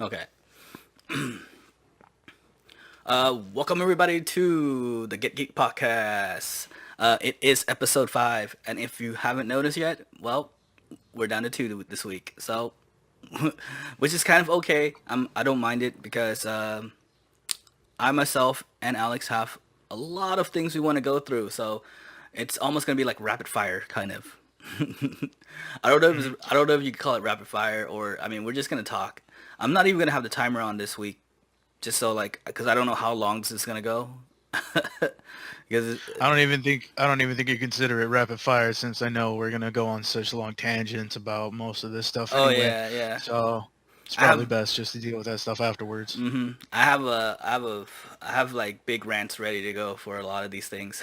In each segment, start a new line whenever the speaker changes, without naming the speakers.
Okay. Welcome everybody to the Get Geeked Podcast. It is episode 5, and if you haven't noticed yet, well, we're down to 2 this week. So, which is kind of okay. I don't mind it because I myself and Alex have a lot of things we want to go through. So, it's almost gonna be like rapid fire, kind of.
Mhm.
I don't know if you could call it rapid fire, or I mean, we're just gonna talk. I'm not even gonna have the timer on this week just so like because I don't know how long this is gonna go. Because
I don't even think you consider it rapid fire since I know we're gonna go on such long tangents about most of this stuff
oh
anyway.
yeah, yeah.
So it's
I
probably
have
best just to deal with that stuff afterwards.
I have like big rants ready to go for a lot of these things.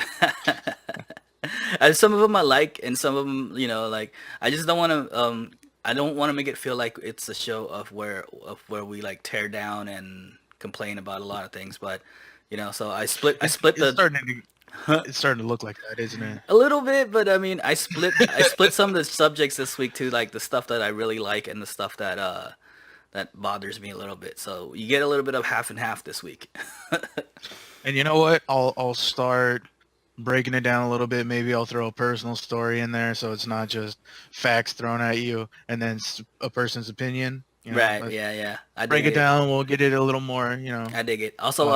And some of them I like, and some of them, like I just don't want to. I don't want to make it feel like it's a show of where we like tear down and complain about a lot of things. But so I
It's
split
it's
the
starting to it's starting to look like that, isn't it?
a little bit, but I mean, I split some of the subjects this week to like the stuff that I really like and the stuff that bothers me a little bit. So you get a little bit of half and half this week.
And you know what? I'll start breaking it down a little bit. Maybe I'll throw a personal story in there so it's not just facts thrown at you and then a person's opinion.
Right?
Let's
Yeah, yeah. I dig
break it
it.
down. We'll get it a little more.
I dig it. Also,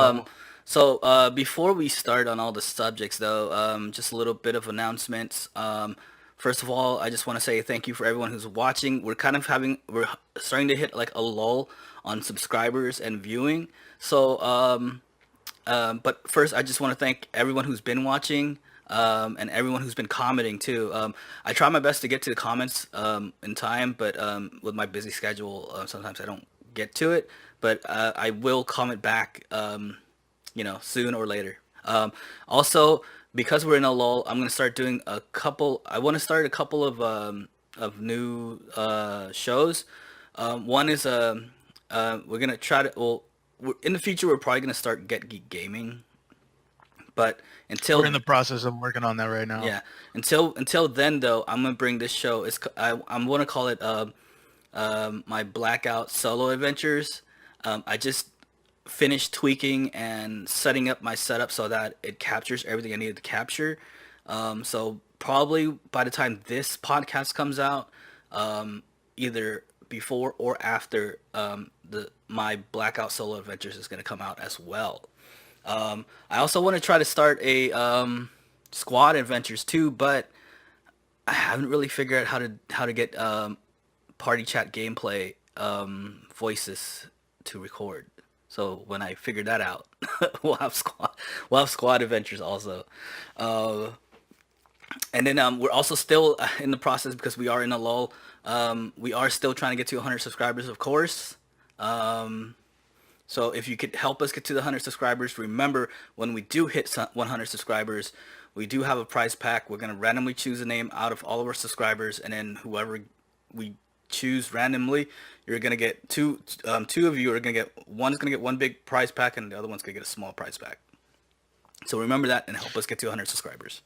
Uh,
before we start on all the subjects, though, just a little bit of announcements. First of all, I just want to say thank you for everyone who's watching. We're starting to hit like a lull on subscribers and viewing. So, but first, I just want to thank everyone who's been watching. And everyone who's been commenting too. I try my best to get to the comments in time, but with my busy schedule, sometimes I don't get to it. But I will comment back, soon or later. Also, because we're in a lull, I'm gonna start doing a couple. I want to start a couple of new shows. One is we're gonna try to. Well, in the future, we're probably gonna start Get Geek Gaming, but
we're in
until
the process of working on that right now.
yeah, until then though, I'm gonna bring this show. I'm gonna call it my Blackout Solo Adventures. I just finished tweaking and setting up my setup so that it captures everything I needed to capture. So probably by the time this podcast comes out, either before or after the my Blackout Solo Adventures is gonna come out as well. I also want to try to start a squad adventures too, but I haven't really figured out how to get party chat gameplay voices to record. So when I figure that out, we'll have squad adventures also. Uh, and then we're also still in the process because we are in a lull. We are still trying to get to 100 subscribers, of course. Um, so if you could help us get to the 100 subscribers, remember when we do hit 100 subscribers, we do have a prize pack. We're gonna randomly choose a name out of all of our subscribers, and then whoever we choose randomly, you're gonna get two of you are gonna get one's gonna get one big prize pack, and the other one's gonna get a small prize pack. So remember that and help us get to 100 subscribers.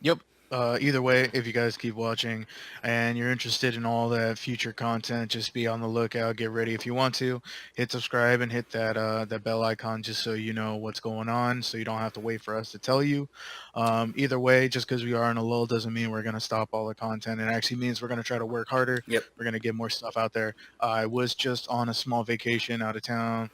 Yep. Either way, if you guys keep watching and you're interested in all that future content, just be on the lookout. Get ready if you want to. Hit subscribe and hit that bell icon just so you know what's going on, so you don't have to wait for us to tell you. Either way, just because we are in a lull doesn't mean we're gonna stop all the content. It actually means we're gonna try to work harder.
Yep.
We're gonna get more stuff out there. I was just on a small vacation out of town.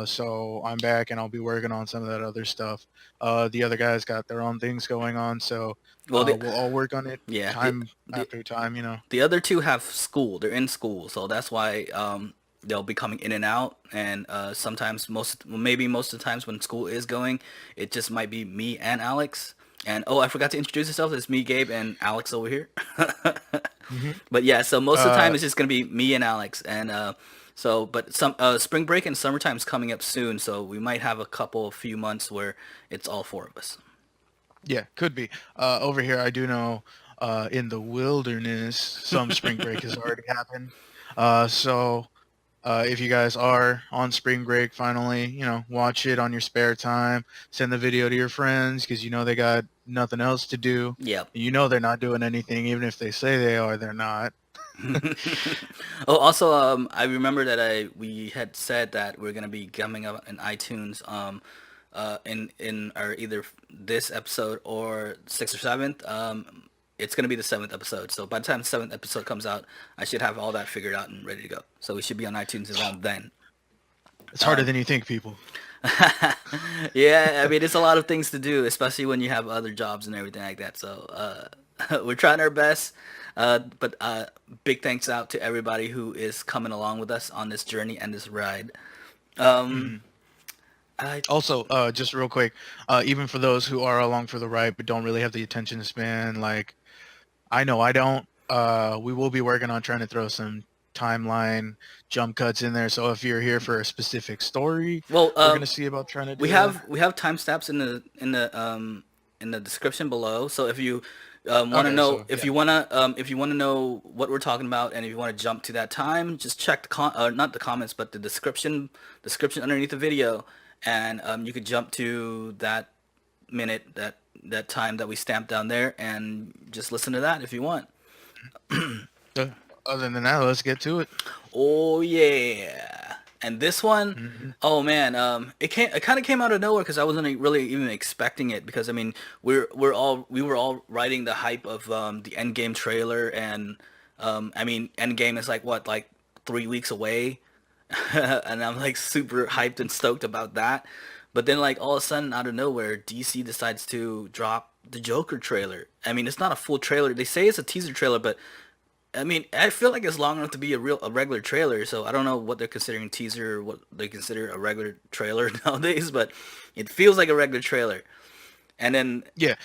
So I'm back and I'll be working on some of that other stuff. The other guys got their own things going on, so
Well,
we'll all work on it
yeah,
time
the
after time.
the other two have school. They're in school, so that's why they'll be coming in and out. And sometimes maybe most of the times when school is going, it just might be me and Alex. And oh, I forgot to introduce myself. It's me, Gabe, and Alex over here.
hmm
But yeah, so most of the time
Uh,
it's just gonna be me and Alex. And but some spring break and summertime is coming up soon, so we might have a few months where it's all four of us.
yeah, could be. Over here, I do know in the wilderness, some spring break has already happened. So if you guys are on spring break, finally, watch it on your spare time. Send the video to your friends because you know they got nothing else to do.
Yep.
You know they're not doing anything, even if they say they are, they're not.
Oh, also, I remember that we had said that we're gonna be coming up in iTunes, in our either this episode or sixth or seventh. It's gonna be the seventh episode. So by the time the seventh episode comes out, I should have all that figured out and ready to go. So we should be on iTunes around then.
It's harder than you think, people.
Yeah, I mean, it's a lot of things to do, especially when you have other jobs and everything like that. So we're trying our best. But big thanks out to everybody who is coming along with us on this journey and this ride. Um,
Hmm.
I
Also, just real quick, even for those who are along for the ride but don't really have the attention to span, like I know I don't. We will be working on trying to throw some timeline jump cuts in there. So if you're here for a specific story,
well,
we're gonna see about trying to
we
do that.
have timestamps in the description below. So if you want to
Okay,
know
so yeah.
if you want to know what we're talking about, and if you want to jump to that time, just check not the comments, but the description underneath the video, and you could jump to that minute that time that we stamped down there, and just listen to that if you want.
Uh, Other than that, let's get to it.
Oh yeah. And this one,
Hmm.
oh man, it kind of came out of nowhere because I wasn't really even expecting it because I mean we were all riding the hype of the Endgame trailer, and I mean Endgame is like what, like 3 weeks away, and I'm like super hyped and stoked about that. But then like all of a sudden out of nowhere, DC decides to drop the Joker trailer. I mean, it's not a full trailer. They say it's a teaser trailer, but I mean, I feel like it's long enough to be a regular trailer, so I don't know what they're considering teaser or what they consider a regular trailer nowadays, but it feels like a regular trailer. And then
Yeah,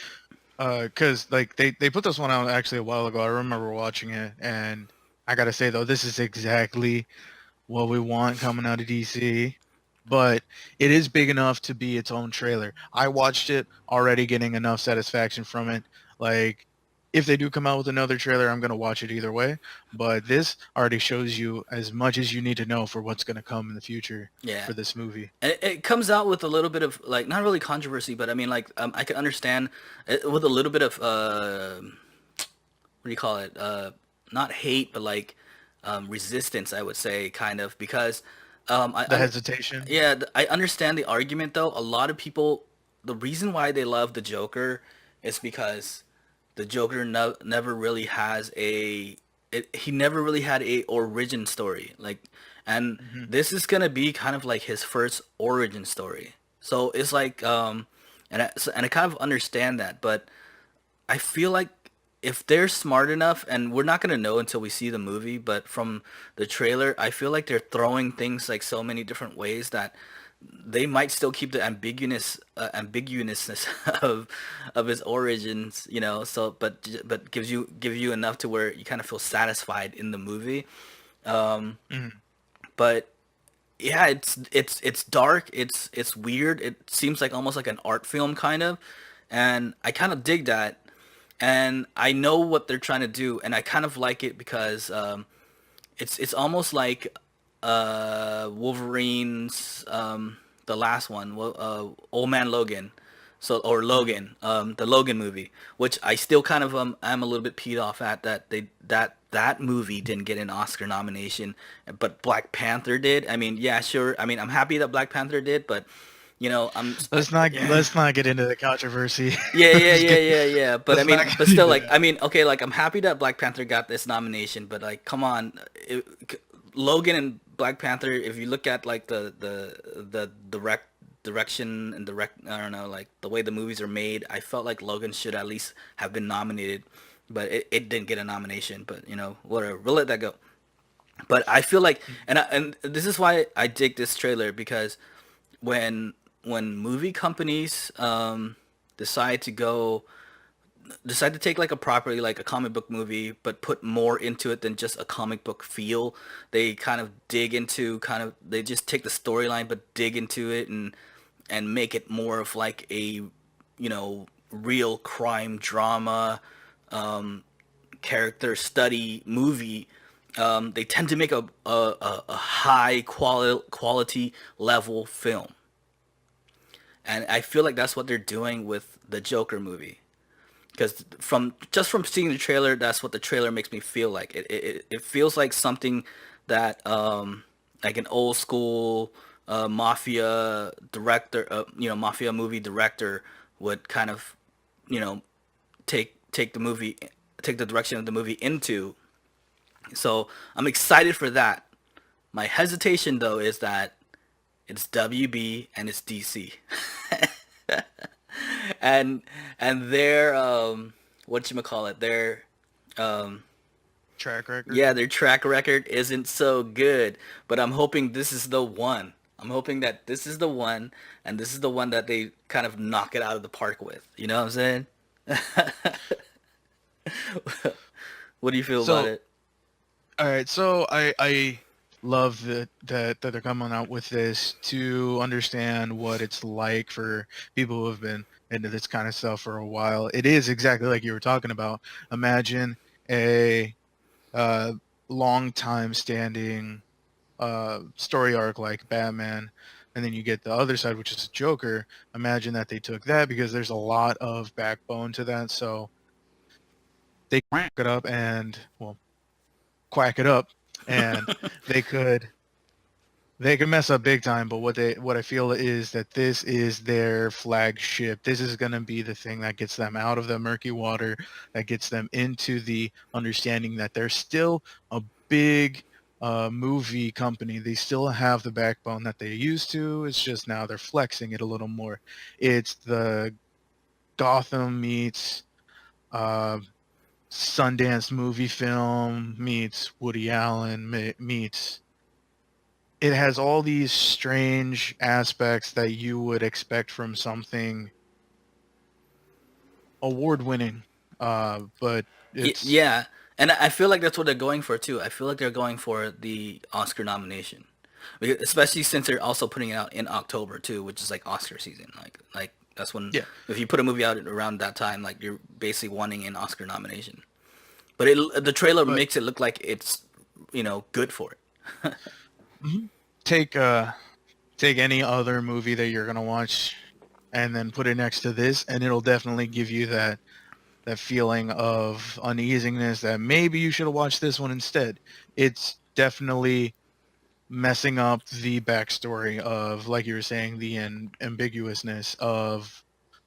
cause like they put this one out actually a while ago. I remember watching it, and I gotta say though, this is exactly what we want coming out of DC. But it is big enough to be its own trailer. I watched it already, getting enough satisfaction from it. Like, if they do come out with another trailer, I'm gonna watch it either way. But this already shows you as much as you need to know for what's gonna come in the future
yeah,
for this movie.
and it comes out with a little bit of like not really controversy, but I mean like I can understand it, with a little bit of what do you call it? Not hate, but like resistance, I would say, kind of because
The hesitation.
yeah, I understand the argument though. A lot of people, the reason why they love the Joker is because the Joker never really has he never really had a origin story. Like, and
Hmm.
this is gonna be kind of like his first origin story. So it's like, and I kind of understand that, but I feel like if they're smart enough, and we're not gonna know until we see the movie, but from the trailer, I feel like they're throwing things like so many different ways that they might still keep the ambiguousness of his origins, you know. So, but give you enough to where you kind of feel satisfied in the movie. Um,
Hmm.
but yeah, it's dark. It's weird. It seems like almost like an art film kind of, and I kind of dig that. And I know what they're trying to do, and I kind of like it because it's almost like Wolverine's the last one, Old Man Logan, so or Logan, the Logan movie, which I still kind of am a little bit peed off at that that movie didn't get an Oscar nomination, but Black Panther did. I mean, yeah, sure. I mean, I'm happy that Black Panther did, but you know, yeah.
Let's not get into the controversy.
Yeah, yeah,
let's
yeah,
get
yeah, yeah. But I
let's not
mean, but
get
still,
into
like,
that.
I mean, okay, like, I'm happy that Black Panther got this nomination, but like, come on, Logan and Black Panther. If you look at like the direction and I don't know, like the way the movies are made, I felt like Logan should at least have been nominated, but it didn't get a nomination. But you know, whatever, we'll let that go. But I feel like, and this is why I dig this trailer because when movie companies decide to go decide to take like a property like a comic book movie but put more into it than just a comic book feel, they kind of dig into kind of they just take the storyline but dig into it and make it more of like a, you know, real crime drama character study movie. They tend to make a high quality level film, and I feel like that's what they're doing with the Joker movie. because from seeing the trailer, that's what the trailer makes me feel like. It feels like something that like an old school mafia director, mafia movie director would kind of, you know, take the direction of the movie into. So I'm excited for that. My hesitation though is that it's WB and it's DC. and and their what you call it, um
Track record.
yeah, their track record isn't so good, but I'm hoping this is the one. I'm hoping that this is the one, and this is the one that they kind of knock it out of the park with. You know what I'm saying? What do you feel about
So,
it?
all right. So I love that they're coming out with this to understand what it's like for people who have been into this kind of stuff for a while. It is exactly like you were talking about. Imagine a uh, long time standing story arc like Batman, and then you get the other side, which is Joker. Imagine that they took that because there's a lot of backbone to that. So they quack it up and well, quack it up, and they could mess up big time. But what I feel is that this is their flagship. This is going to be the thing that gets them out of the murky water, that gets them into the understanding that they're still a big movie company. They still have the backbone that they used to. It's just now they're flexing it a little more. It's the Gotham meets uh, Sundance movie film meets Woody Allen meets. It has all these strange aspects that you would expect from something award winning, but it's
Yeah, and I feel like that's what they're going for too. I feel like they're going for the Oscar nomination, especially since they're also putting it out in October too, which is like Oscar season. Like that's when,
yeah.
if you put a movie out around that time, like you're basically wanting an Oscar nomination. But the trailer
But
makes it look like it's, good for it.
mhm. take uh take any other movie that you're gonna watch and then put it next to this, and it'll definitely give you that feeling of uneasiness that maybe you should have watched this one instead. It's definitely messing up the backstory of, like you were saying, the ambiguousness of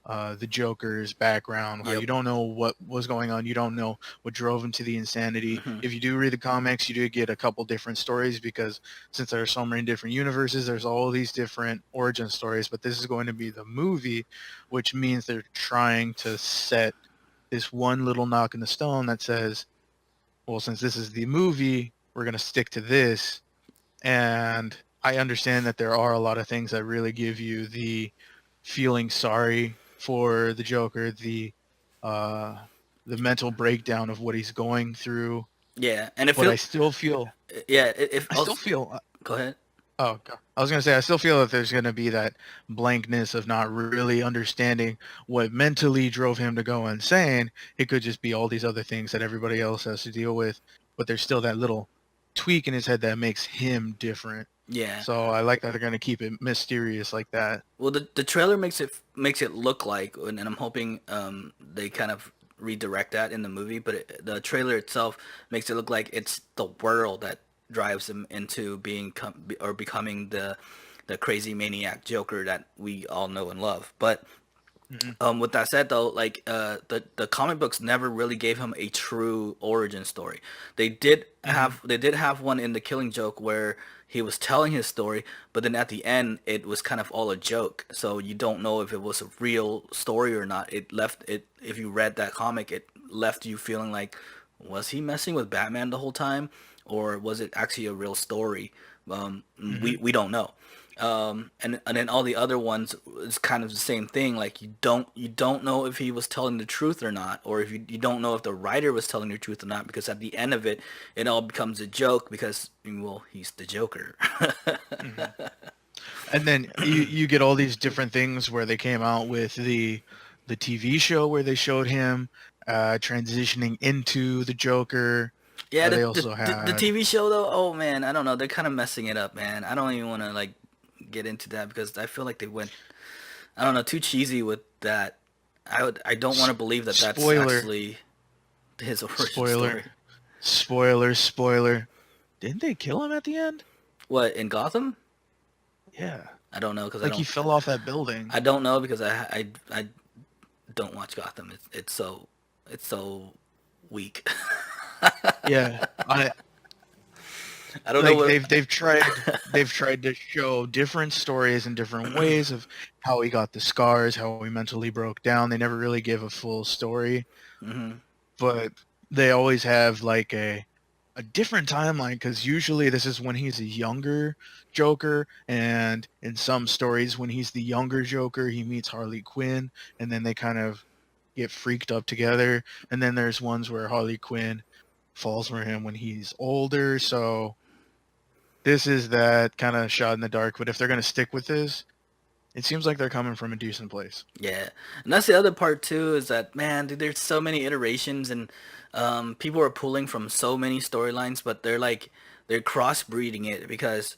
the Joker's background, how
Yep.
you don't know what was going on, you don't know what drove him to the insanity.
Hmm.
If you do read the comics, you do get a couple different stories because since there are so many different universes, there's all these different origin stories. But this is going to be the movie, which means they're trying to set this one little knock in the stone that says, well, since this is the movie, we're going to stick to this. And I understand that there are a lot of things that really give you the feeling sorry for the Joker, uh, the mental breakdown of what he's going through.
Yeah, and it
But
feel yeah. If
I still
also
feel,
go ahead.
oh, God. I was gonna say, I still feel that there's gonna be that blankness of not really understanding what mentally drove him to go insane. It could just be all these other things that everybody else has to deal with, but there's still that little tweak in his head that makes him different.
Yeah.
So I like that they're gonna keep it mysterious like that.
Well, the trailer makes it look like, and I'm hoping they kind of redirect that in the movie. But the trailer itself makes it look like it's the world that drives him into or becoming the crazy maniac Joker that we all know and love. But
Hmm.
with that said, though, like the comic books never really gave him a true origin story.
Hmm.
They did have one in The Killing Joke where he was telling his story, but then at the end it was kind of all a joke. So you don't know if it was a real story or not. It left it If you read that comic, it left you feeling like, was he messing with Batman the whole time, or was it actually a real story?
Hmm.
We don't know. And then all the other ones is kind of the same thing. Like you don't know if he was telling the truth or not, or if you don't know if the writer was telling the truth or not, because at the end of it, it all becomes a joke because, well, he's the Joker.
Hmm. And then you get all these different things where they came out with the TV show where they showed him transitioning into the Joker.
Yeah,
They also
the
had
TV show though, oh man, I don't know, they're kind of messing it up, man. I don't even want to like get into that because I feel like they went, I don't know, too cheesy with that. I don't want to believe that that's
Spoiler,
actually his origin
spoiler,
story.
spoiler. Didn't they kill him at the end?
What, in Gotham?
Yeah.
I don't know because
Like he fell off that building.
I don't know because I don't watch Gotham. It's so weak.
Yeah.
I don't know
Like
what.
they've tried to show different stories in different ways of how he got the scars, how he mentally broke down. They never really give a full story,
Hmm.
but they always have like a different timeline because usually this is when he's a younger Joker, and in some stories when he's the younger Joker, he meets Harley Quinn, and then they kind of get freaked up together. And then there's ones where Harley Quinn falls for him when he's older. So this is that kind of shot in the dark. But if they're going to stick with this, it seems like they're coming from a decent place.
Yeah, and that's the other part too. Is that, man, dude? There's so many iterations, and people are pulling from so many storylines, but they're crossbreeding it because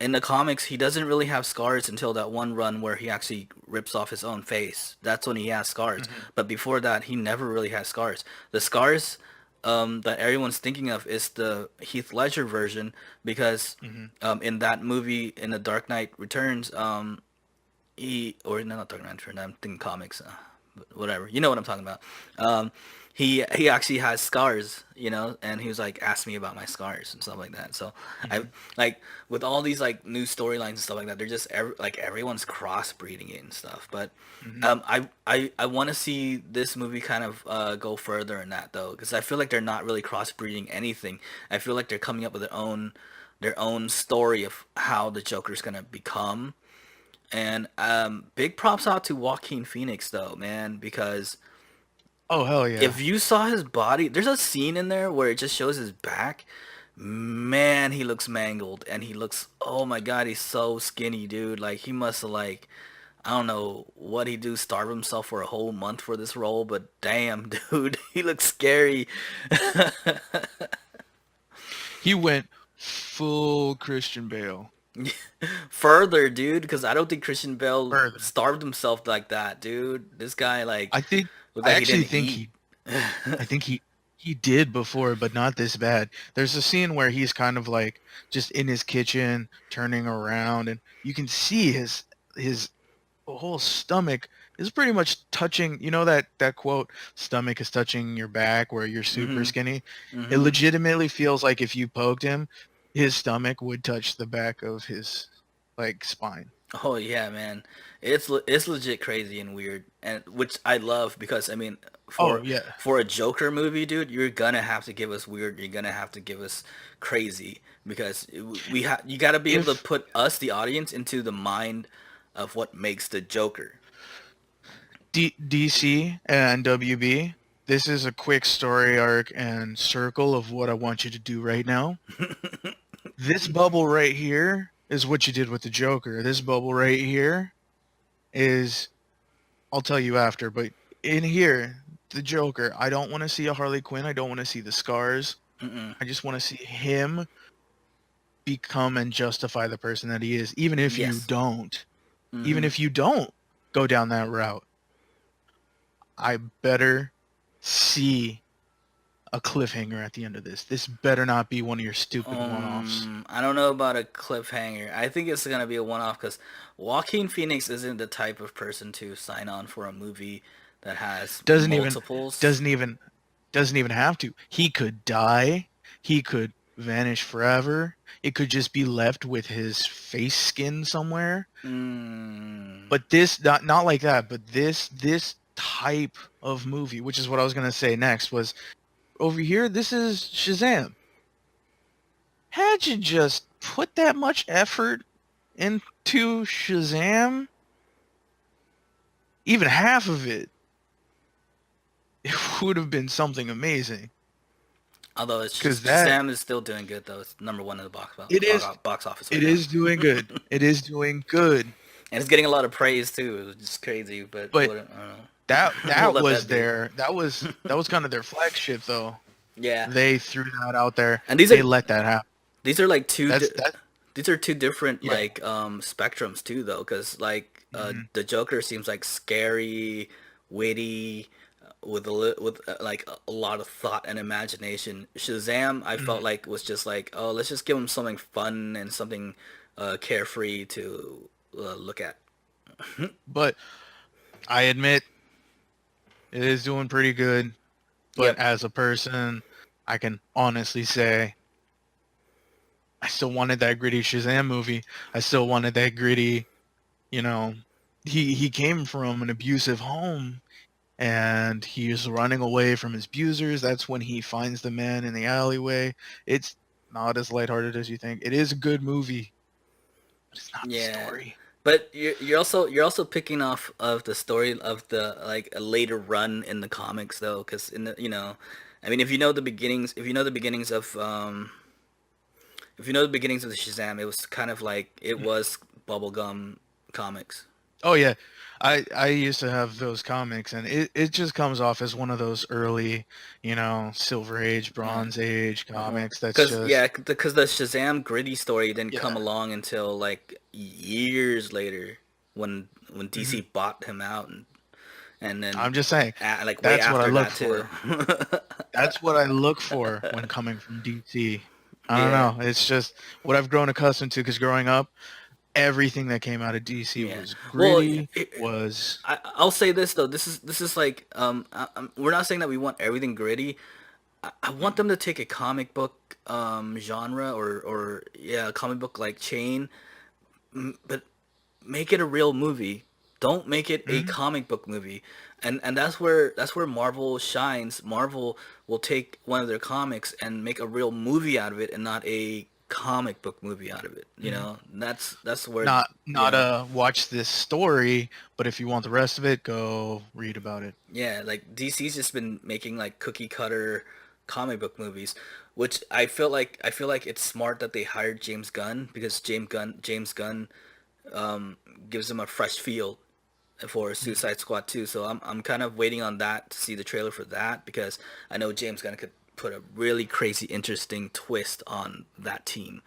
in the comics, he doesn't really have scars until that one run where he actually rips off his own face. That's when he has scars.
Hmm.
But before that, he never really has scars. The scars that everyone's thinking of is the Heath Ledger version because
Hmm.
in that movie, in The Dark Knight Returns, or no, not Dark Knight Returns, I'm thinking comics, whatever. You know what I'm talking about. Um, he actually has scars, and he was like, ask me about my scars and stuff like that. So I
Hmm.
like with all these like new storylines and stuff like that, they're just everyone's crossbreeding it and stuff. But
Hmm.
I want to see this movie kind of go further in that though, because I feel like they're not really crossbreeding anything. I feel like they're coming up with their own story of how the Joker's gonna become. And big props out to Joaquin Phoenix though, man, because
Oh hell
if
yeah!
you saw his body, there's a scene in there where it just shows his back. Man, he looks mangled, and oh my god, he's so skinny, dude. Like he must have I don't know what he do, starve himself for a whole month for this role, but damn, dude, he looks scary.
He went full Christian Bale.
Further, dude, because I don't think Christian Bale
Further,
starved himself like that, dude. This guy
I think
looked
I
like he
actually
didn't
think
eat.
he I think he did before, but not this bad. There's a scene where he's kind of like just in his kitchen turning around, and you can see his whole stomach is pretty much touching. You know that quote, "Stomach is touching your back," where you're super
Mhm.
skinny. It
Mhm.
legitimately feels like if you poked him, his stomach would touch the back of his like spine.
Oh yeah, man. It's legit crazy and weird, and which I love because I mean,
Oh
for
yeah.
for a Joker movie, dude, you're gonna have to give us weird. You're gonna have to give us crazy because you got to be able to
If
put us, the audience, into the mind of what makes the Joker.
DC and WB, this is a quick story arc and circle of what I want you to do right now. This bubble right here is what you did with the Joker. This bubble right here is, I'll tell you after, but in here, the Joker, I don't want to see a Harley Quinn. I don't want to see the scars.
Mm-mm.
I just want to see him become and justify the person that he is, even if you
Yes.
don't. Even
Mhm.
if you don't go down that route, I better see a cliffhanger at the end of this. This better not be one of your stupid one-offs.
I don't know about a cliffhanger. I think it's gonna be a one-off because Joaquin Phoenix isn't the type of person to sign on for a movie that has
Doesn't even
multiples.
doesn't even doesn't even have to. He could die. He could vanish forever. It could just be left with his face skin somewhere.
Mm.
But this not like that, but this type of movie, which is what I was going to say next, was over here this is Shazam. Had you just put that much effort into Shazam, even half of it, it would have been something amazing.
Although it's
Because
just
that
Shazam is still doing good though. It's number one in the
it is
box office right
it
now,
is doing good. It is doing good.
and it's getting a lot of praise too. It's just crazy, but
But
what I don't
that
know. We'll
that
let
was
that be.
their that was kind of their flagship though.
Yeah,
They threw that out there.
and
They let that happen.
these are like
That
these are two different
yeah.
spectrums too though, because
Hmm.
the Joker seems like scary, witty, with like a lot of thought and imagination. Shazam, I felt
Mhm.
like was just like, oh, let's just give him something fun and something carefree to look at.
But I admit it is doing pretty good. But
Yep.
as a person, I can honestly say I still wanted that gritty Shazam movie. I still wanted that gritty, you know, he came from an abusive home and he's running away from his abusers. That's when he finds the man in the alleyway. It's not as lighthearted as you think. It is a good movie, but it's not the
Yeah.
story.
But you're also picking off of the story of the like a later run in the comics though, because in the I mean if you know the beginnings of if you know the beginnings of the Shazam, it was kind of like it was bubblegum comics.
Oh yeah. I used to have those comics and it just comes off as one of those early, Silver Age,
Yeah.
Bronze Age
Uh-huh.
comics that's
Cause
just
yeah, because the Shazam gritty story didn't come
yeah.
along until like years later when DC
hmm
bought him out and then
I'm just saying
like way
that's what I
after
look
that too.
for. That's what I look for when coming from DC. I don't
Yeah.
know. It's just what I've grown accustomed to because growing up, everything that came out of DC
Yeah.
was
Well,
gritty, was
I'll say this though. This is like we're not saying that we want everything gritty. I want them to take a comic book genre or yeah, a comic book like chain, but make it a real movie. Don't make it a
Mhm.
comic book movie. And that's where Marvel shines. Marvel will take one of their comics and make a real movie out of it and not a comic book movie out of it. You
Mhm.
know? That's where
Not
yeah.
watch this story, but if you want the rest of it, go read about it.
Yeah, like DC's just been making like cookie cutter comic book movies, which I feel like it's smart that they hired James Gunn because James Gunn gives them a fresh feel for
Mhm.
Suicide Squad 2. So I'm kind of waiting on that to see the trailer for that because I know James Gunn could put a really crazy interesting twist on that team.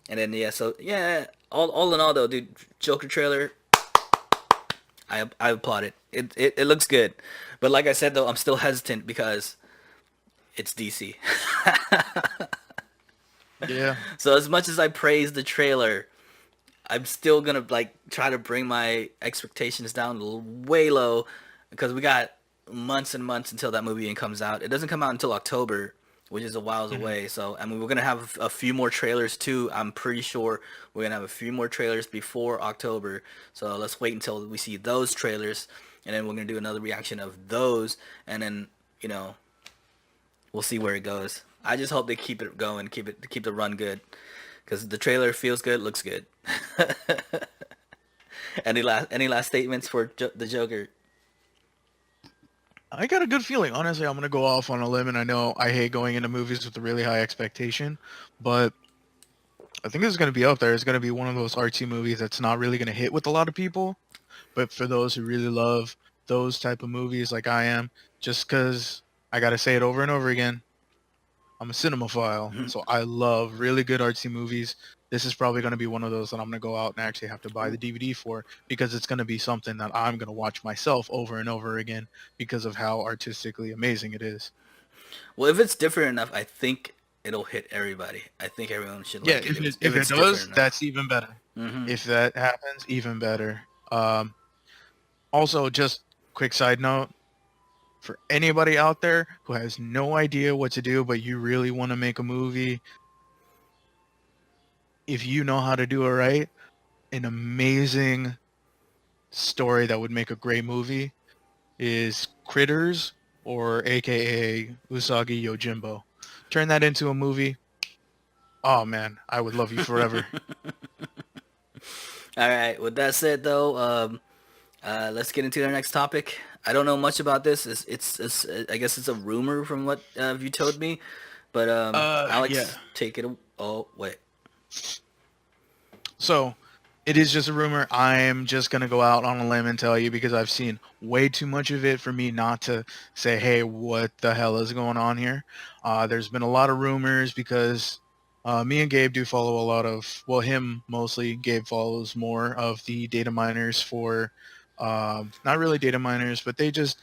And then yeah, so yeah, all in all though, dude, Joker trailer, I applaud it. It looks good. But like I said though, I'm still hesitant because it's DC.
Yeah.
So as much as I praise the trailer, I'm still gonna like try to bring my expectations down way low because we got months and months until that movie comes out. It doesn't come out until October, which is a whiles
Mhm.
away. So I mean, we're gonna have a few more trailers too. I'm pretty sure we're gonna have a few more trailers before October. So let's wait until we see those trailers, and then we're gonna do another reaction of those, and then you know we'll see where it goes. I just hope they keep it going, keep the run good, because the trailer feels good, looks good. Any last statements for the Joker?
I got a good feeling. Honestly, I'm gonna go off on a limb, and I know I hate going into movies with a really high expectation, but I think it's gonna be up there. It's gonna be one of those artsy movies that's not really gonna hit with a lot of people, but for those who really love those type of movies, like I am, just because I gotta say it over and over again, I'm a cinemaphile, so I love really good artsy movies. This is probably going to be one of those that I'm going to go out and actually have to buy the DVD for because it's going to be something that I'm going to watch myself over and over again because of how artistically amazing it is.
Well, if it's different enough, I think it'll hit everybody. I think everyone should
Yeah,
like it if
if it
it's different
does,
enough.
that's even better.
Hmm.
If that happens, even better. Um, Also, just quick side note for anybody out there who has no idea what to do, but you really want to make a movie, if you know how to do it right, an amazing story that would make a great movie is Critters or AKA Usagi Yojimbo. Turn that into a movie. Oh man, I would love you forever.
All right. With that said, though, let's get into our next topic. I don't know much about this. It's I guess it's a rumor from what you told me, but
Yeah.
Alex, take it. Oh wait.
So it is just a rumor. I'm just gonna go out on a limb and tell you because I've seen way too much of it for me not to say, hey, what the hell is going on here? There's been a lot of rumors because me and Gabe do follow a lot of, well, him mostly. Gabe follows more of the data miners for not really data miners, but they just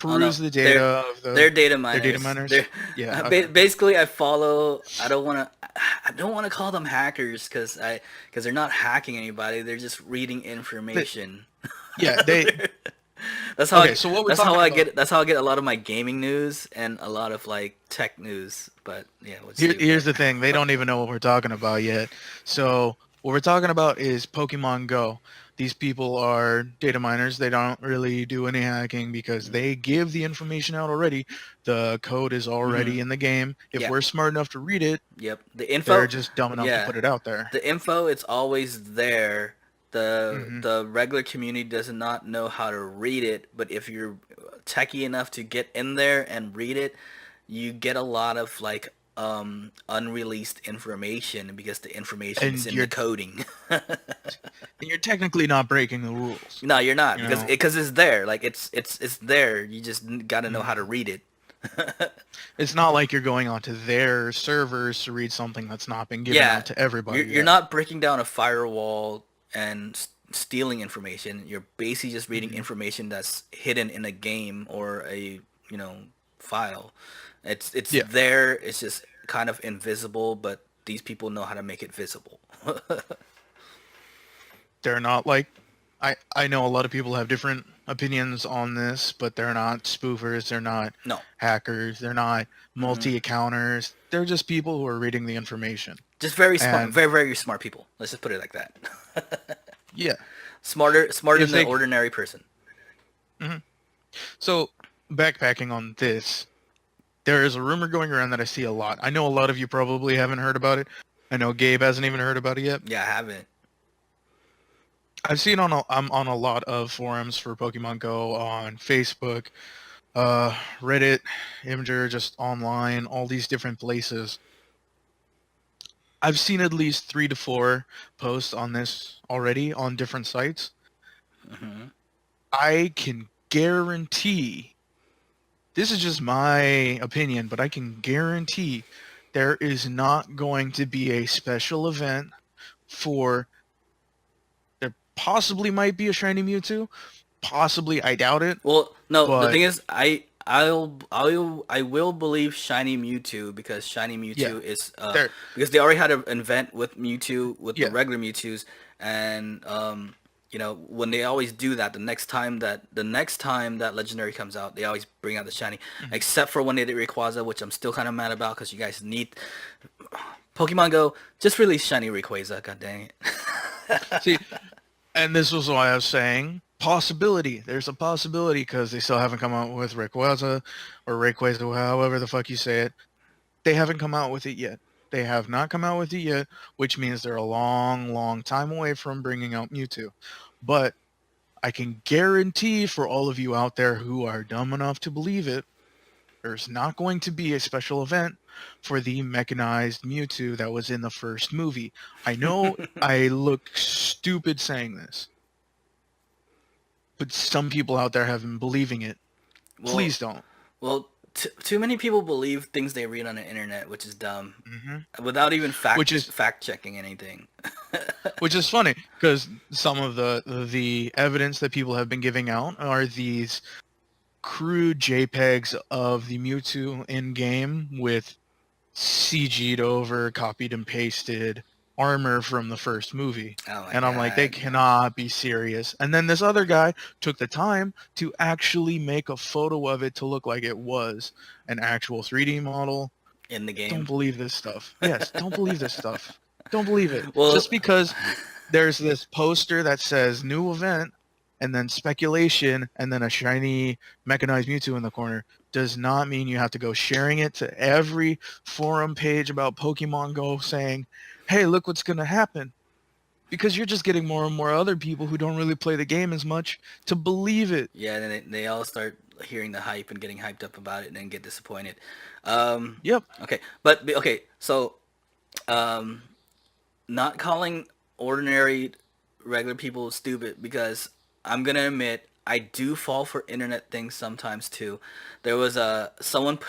Oh no,
peruse the data of
they're
the
data
their data
miners.
miners.
They're
Yeah, okay.
basically I follow. I don't want to call them hackers because they're not hacking anybody. They're just reading
They,
information.
yeah, they
That's how
okay. So what we're talking about
that's how I get a lot of my gaming news and a lot of like tech news. But yeah, we'll just leave it
here's
there.
the thing. They don't even know what we're talking about yet. So what we're talking about is Pokemon Go. These people are data miners. They don't really do any hacking because they give the information out already. The code is
Mm-hmm.
already in the game. If
Yeah.
we're smart enough to read it,
Yep.
they're just dumb enough to
Yeah,
put it out there.
the info it's always there.
Hmm.
The regular community does not know how to read it, but if you're techie enough to get in there and read it, you get a lot of like unreleased information because the information is
And
in the coding.
you're technically not breaking the rules.
No, you're not
You know.
because it's there. Like it's there. You just got to know how to
Mhm.
read it.
It's not like you're going onto their servers to read something that's not been given
Yeah,
out to everybody
you're
yet.
not breaking down a firewall and stealing information. You're basically just reading
Hmm.
information that's hidden in a game or a you know file. It's
Yeah,
there. It's just kind of invisible, but these people know how to make it visible.
they're not like I know a lot of people have different opinions on this, but they're not spoofers, they're not
No.
hackers, they're not
Mm-mm.
multi-accounters. They're just people who are reading the information.
Just very smart,
And
very smart people. Let's just put it like that.
yeah,
Smarter
if
than the
they
ordinary person.
mhm. So backpacking on this, there is a rumor going around that I see a lot. I know a lot of you probably haven't heard about it. I know Gabe hasn't even heard about it yet.
Yeah, I haven't.
I've seen I'm on a lot of forums for Pokemon Go on Facebook, Reddit, Imgur, just online, all these different places. I've seen at least 3 to 4 posts on this already on different sites.
Hmm.
I can guarantee, this is just my opinion, but I can guarantee there is not going to be a special event for, there possibly might be a shiny Mewtwo, possibly, I doubt it,
Well, no, the
but
thing is, I will believe Shiny Mewtwo because Shiny
yeah,
Mewtwo is
there,
because they already had an event with Mewtwo with the
yeah.
regular Mewtwo's and when they always do that the next time that legendary comes out they always bring out the shiny
Mhm.
except for when they did Rayquaza, which I'm still kind of mad about because you guys need Pokemon Go just release shiny Rayquaza, god dang it.
See, and this was why I was saying possibility. There's a possibility because they still haven't come out with Rayquaza or Rayquaza, however the fuck you say it. They haven't come out with it yet. They have not come out with it yet, which means they're a long, long time away from bringing out Mewtwo. But I can guarantee for all of you out there who are dumb enough to believe it, there's not going to be a special event for the mechanized Mewtwo that was in the first movie. I know I look stupid saying this, but some people out there have been believing it.
well
Please don't.
well too many people believe things they read on the internet, which is dumb,
Hmm.
without even
Which is
fact checking anything.
which is funny because some of the evidence that people have been giving out are these crude JPEGs of the Mewtwo in game with CG'd over, copied and pasted armor from the first movie.
Oh my
And I'm like, they
god.
cannot be serious. And then this other guy took the time to actually make a photo of it to look like it was an actual 3D model.
In the
Don't
game.
believe this stuff. Yes, don't believe this stuff. Don't believe it.
Well,
Just because there's this poster that says new event and then speculation and then a shiny mechanized Mewtwo in the corner does not mean you have to go sharing it to every forum page about Pokemon Go saying, hey, look what's going to happen. Because you're just getting more and more other people who don't really play the game as much to believe it.
yeah, and then they all start hearing the hype and getting hyped up about it and then get disappointed. Um,
Yep.
okay, okay, so um, not calling ordinary regular people stupid because I'm gonna admit I do fall for internet things sometimes too. There was someone,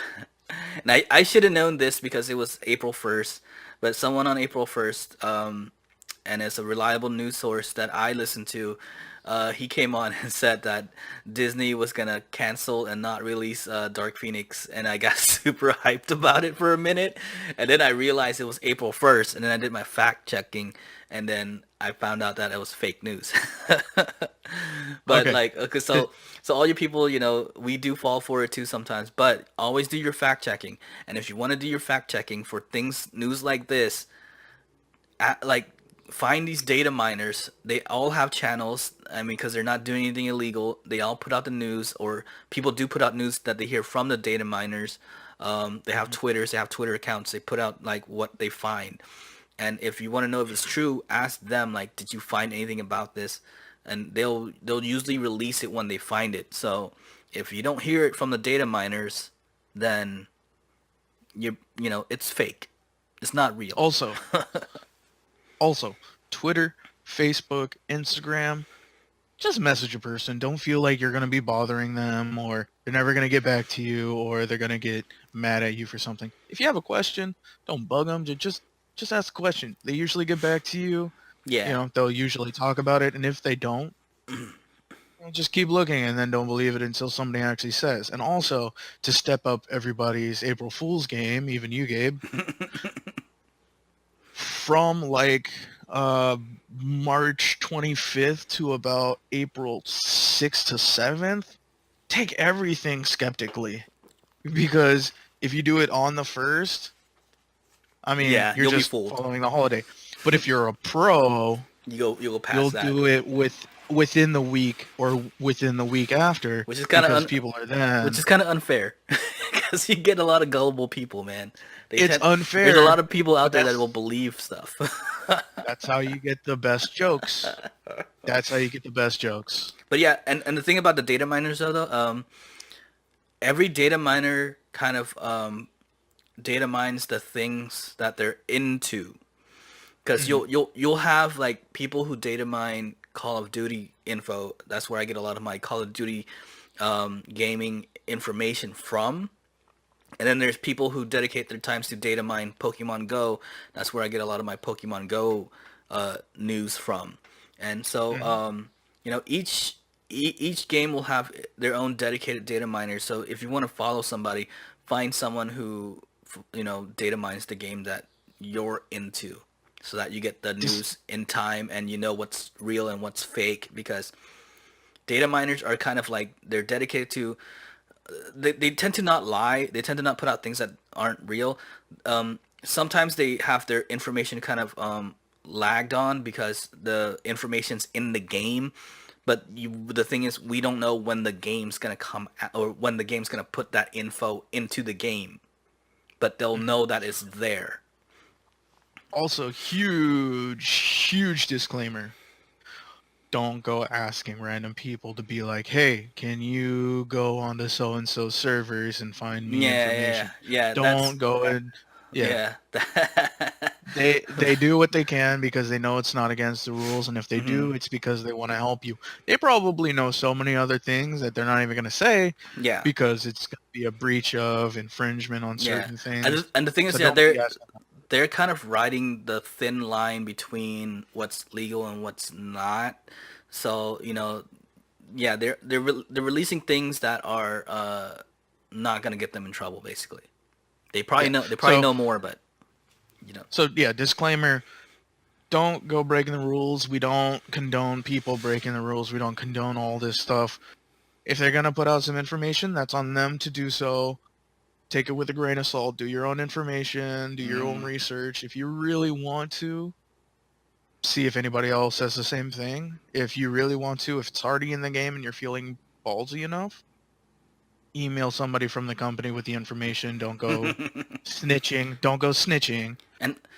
and I should have known this because it was April 1st, but someone on April 1st and it's a reliable news source that I listen to. He came on and said that Disney was gonna cancel and not release Dark Phoenix, and I got super hyped about it for a minute, and then I realized it was April 1st, and then I did my fact checking, and then I found out that it was fake news. But
Okay.
like, okay, so all you people, we do fall for it too sometimes, but always do your fact checking. And if you want to do your fact checking for things, news like this, like find these data miners. They all have channels. I mean, because they're not doing anything illegal. They all put out the news, or people do put out news that they hear from the data miners. They have Twitters. They have Twitter accounts. They put out like what they find. And if you want to know if it's true, ask them like, did you find anything about this? And they'll usually release it when they find it. So if you don't hear it from the data miners, then it's fake. It's not real.
Also, Twitter, Facebook, Instagram, just message a person. Don't feel like you're going to be bothering them, or they're never going to get back to you, or they're going to get mad at you for something. If you have a question, don't bug them. Just ask a question. They usually get back to you.
Yeah.
They'll usually talk about it, and if they don't, just keep looking, and then don't believe it until somebody actually says. And also, to step up everybody's April Fool's game, even you, Gabe, from like March 25th to about April 6th to 7th, take everything skeptically, because if you do it on the 1st, I mean,
Yeah,
you're
you'll be
just
fooled.
following the holiday. But if you're a pro,
You'll go past
you'll
that.
do it within the week or within the week after,
Which is kind of
people are then.
which is kind of unfair, because you get a lot of gullible people, man.
It's unfair.
There's a lot of people out
but
there that
that's-
will believe stuff.
That's how you get the best jokes.
But yeah, and the thing about the data miners though, every data miner kind of data mines the things that they're into. Because you'll have like people who data mine Call of Duty info. That's where I get a lot of my Call of Duty gaming information from. And then there's people who dedicate their times to data mine Pokemon Go. That's where I get a lot of my Pokemon Go news from. And so each game will have their own dedicated data miners. So if you want to follow somebody, find someone who data mines the game that you're into, so that you get the news in time and you know what's real and what's fake. Because data miners are kind of like, they're dedicated to, they tend to not lie. They tend to not put out things that aren't real. Sometimes they have their information kind of lagged on because the information's in the game. But the thing is, we don't know when the game's gonna come out, or when the game's gonna put that info into the game. But they'll know that it's there.
Also, huge disclaimer. Don't go asking random people to be like, hey, can you go onto so-and-so servers and find me information?
Yeah.
Don't go and...
Yeah.
They do what they can because they know it's not against the rules, and if they do, it's because they want to help you. They probably know so many other things that they're not even going to say,
Yeah.
because it's going to be a breach of infringement on certain things.
And the thing is,
So
they're kind of riding the thin line between what's legal and what's not. So they're releasing things that are not gonna get them in trouble. Basically, they probably know more, but
So yeah, disclaimer: don't go breaking the rules. We don't condone people breaking the rules. We don't condone all this stuff. If they're gonna put out some information, that's on them to do so. Take it with a grain of salt. Do your own information. Do your own research. If you really want to, see if anybody else says the same thing. If you really want to, if it's already in the game and you're feeling ballsy enough, email somebody from the company with the information. Don't go snitching. Don't go snitching.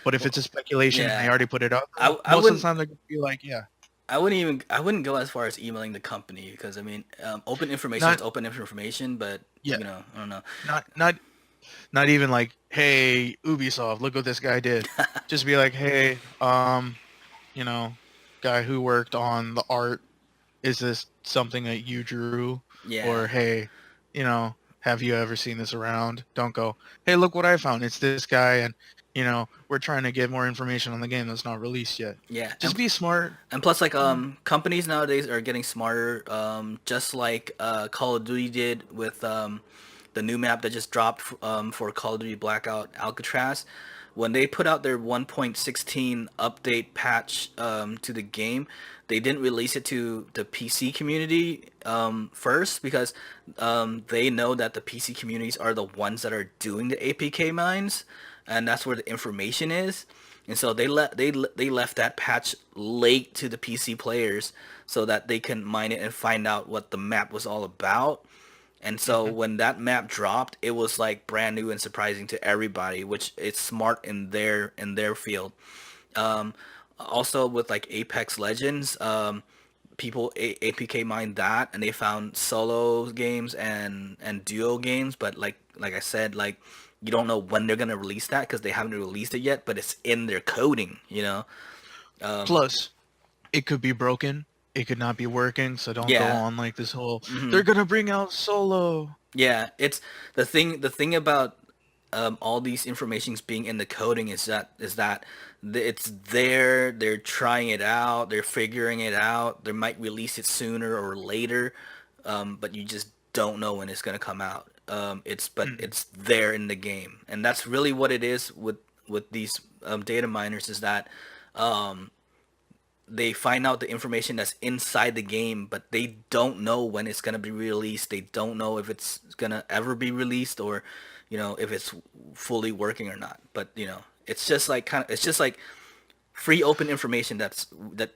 But if it's a speculation and they already put it up, most of the time they're going to be like, yeah.
I wouldn't go as far as emailing the company, because I mean, open information is open information, but I don't know.
Not even like, hey, Ubisoft, look what this guy did. Just be like, hey, guy who worked on the art, is this something that you drew?
Yeah.
Or hey, have you ever seen this around? Don't go, hey, look what I found. It's this guy, and we're trying to get more information on the game that's not released yet.
Yeah,
Just be smart.
and plus, like, companies nowadays are getting smarter. Just like Call of Duty did with the new map that just dropped for Call of Duty Blackout Alcatraz. When they put out their 1.16 update patch to the game, they didn't release it to the PC community first because they know that the PC communities are the ones that are doing the APK mines, and that's where the information is. And so they left that patch late to the PC players so that they can mine it and find out what the map was all about. And so
Hmm.
when that map dropped, it was like brand new and surprising to everybody, which is smart in their field. Um, Also with like Apex Legends, people APK mined that and they found solo games and duo games, but like I said, like you don't know when they're gonna release that because they haven't released it yet, but it's in their coding, you know.
Plus, it could be broken. It could not be working. So don't go
Yeah.
on like this whole,
Hmm.
they're going to bring out solo.
Yeah, it's the thing about all these informations being in the coding is that it's there. They're trying it out. They're figuring it out. They might release it sooner or later, but you just don't know when it's gonna come out.
Mhm.
It's there in the game, and that's really what it is with these data miners. Is that they find out the information that's inside the game, but they don't know when it's gonna be released. They don't know if it's gonna ever be released or, if it's fully working or not. But it's just like it's just like free open information that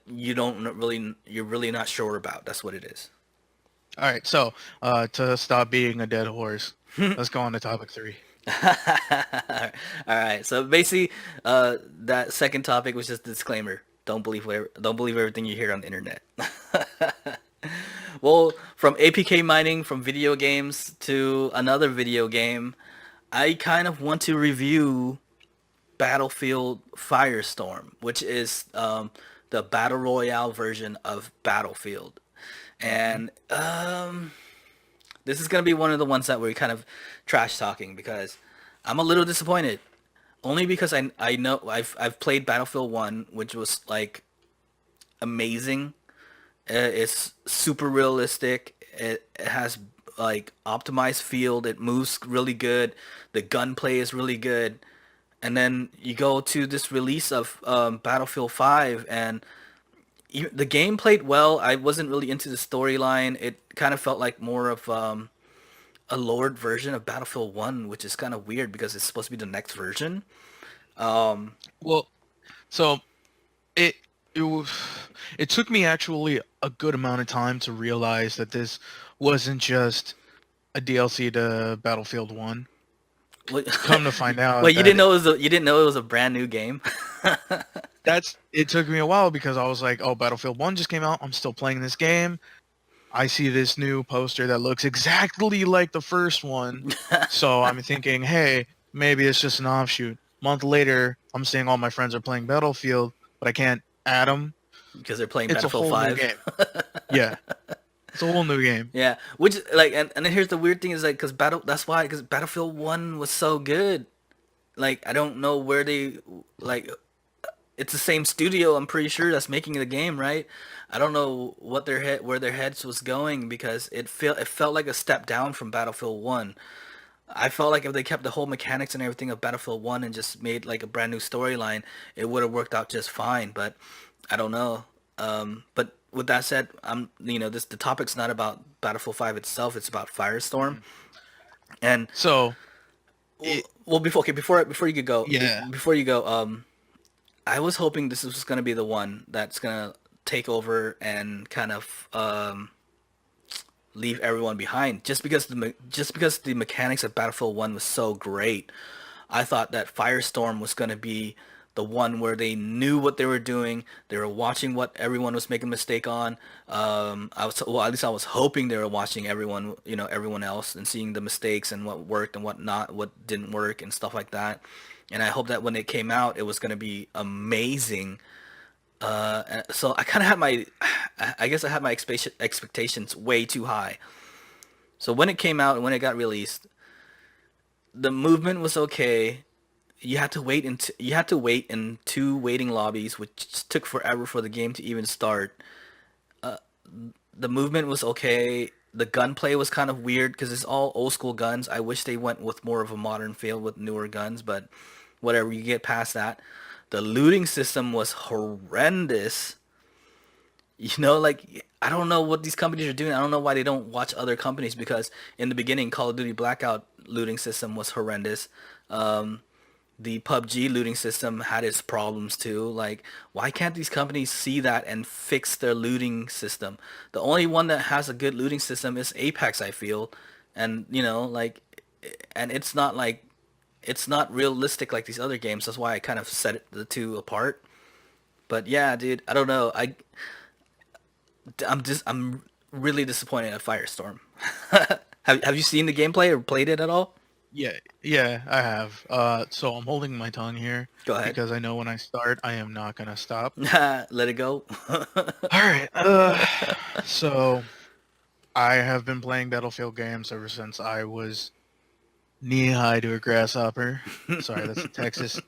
you're really not sure about. That's what it is.
All right. So to stop being a dead horse, let's go on to topic 3.
All right. So basically, that second topic was just a disclaimer. Don't believe everything you hear on the internet. Well, from APK mining from video games to another video game, I kind of want to review Battlefield Firestorm, which is the battle royale version of Battlefield.
Hmm.
And this is gonna be one of the ones that we're kind of trash talking because I'm a little disappointed. Only because I know I've played Battlefield 1, which was like amazing. It's super realistic. It has like optimized field. It moves really good. The gunplay is really good. And then you go to this release of Battlefield 5, and the game played well. I wasn't really into the storyline. It kind of felt like more of a lowered version of Battlefield 1, which is kind of weird because it's supposed to be the next version.
Well, so it it was it took me actually a good amount of time to realize that this wasn't just a DLC to Battlefield 1.
What?
Come to find out
Wait,
that
you didn't know it was a brand new game?
it took me a while because I was like, "Oh, Battlefield 1 just came out. I'm still playing this game. I see this new poster that looks exactly like the first one." So I'm thinking, "Hey, maybe it's just an offshoot." Month later, I'm seeing all my friends are playing Battlefield, but I can't add them.
Because they're playing
It's a
Battlefield
whole new
5.
game. Yeah, it's a whole new game.
Yeah, which like and then here's the weird thing is like because Battlefield 1 was so good. Like I don't know where they like it's the same studio, I'm pretty sure, that's making the game, right? I don't know where their heads was going because it felt like a step down from Battlefield 1. I felt like if they kept the whole mechanics and everything of Battlefield 1 and just made like a brand new storyline, it would have worked out just fine, but I don't know. But with that said, the topic's not about Battlefield 5 itself, it's about Firestorm.
Mhm.
And
So
well,
it,
before you could go,
yeah.
before you go, I was hoping this was going to be the one that's going to take over and kind of leave everyone behind just because the mechanics of Battlefield 1 was so great. I thought that Firestorm was going to be the one where they knew what they were doing. They were watching what everyone was making a mistake on. At least I was hoping they were watching everyone else and seeing the mistakes and what worked and what not, what didn't work and stuff like that. And I hope that when it came out, it was going to be amazing. So I kind of had I guess I had my expectations way too high. So when it came out and when it got released, the movement was okay. you had to wait in two waiting lobbies, which took forever for the game to even start. The movement was okay. The gunplay was kind of weird because it's all old school guns. I wish they went with more of a modern feel with newer guns, but whatever. You get past that. The looting system was horrendous. You know, like I don't know what these companies are doing. I don't know why they don't watch other companies because in the beginning, Call of Duty Blackout looting system was horrendous. Um, the PUBG looting system had its problems too. Like, why can't these companies see that and fix their looting system? The only one that has a good looting system is Apex, I feel, and you know, like, and it's not realistic like these other games. That's why I kind of set the two apart. But yeah, dude, I don't know. I'm really disappointed at Firestorm. Have you seen the gameplay or played it at all?
Yeah, yeah, I have. So I'm holding my tongue here
Go ahead.
because I know when I start, I am not gonna stop.
Let it go.
All right. So I have been playing Battlefield games ever since I was knee high to a grasshopper. Sorry, that's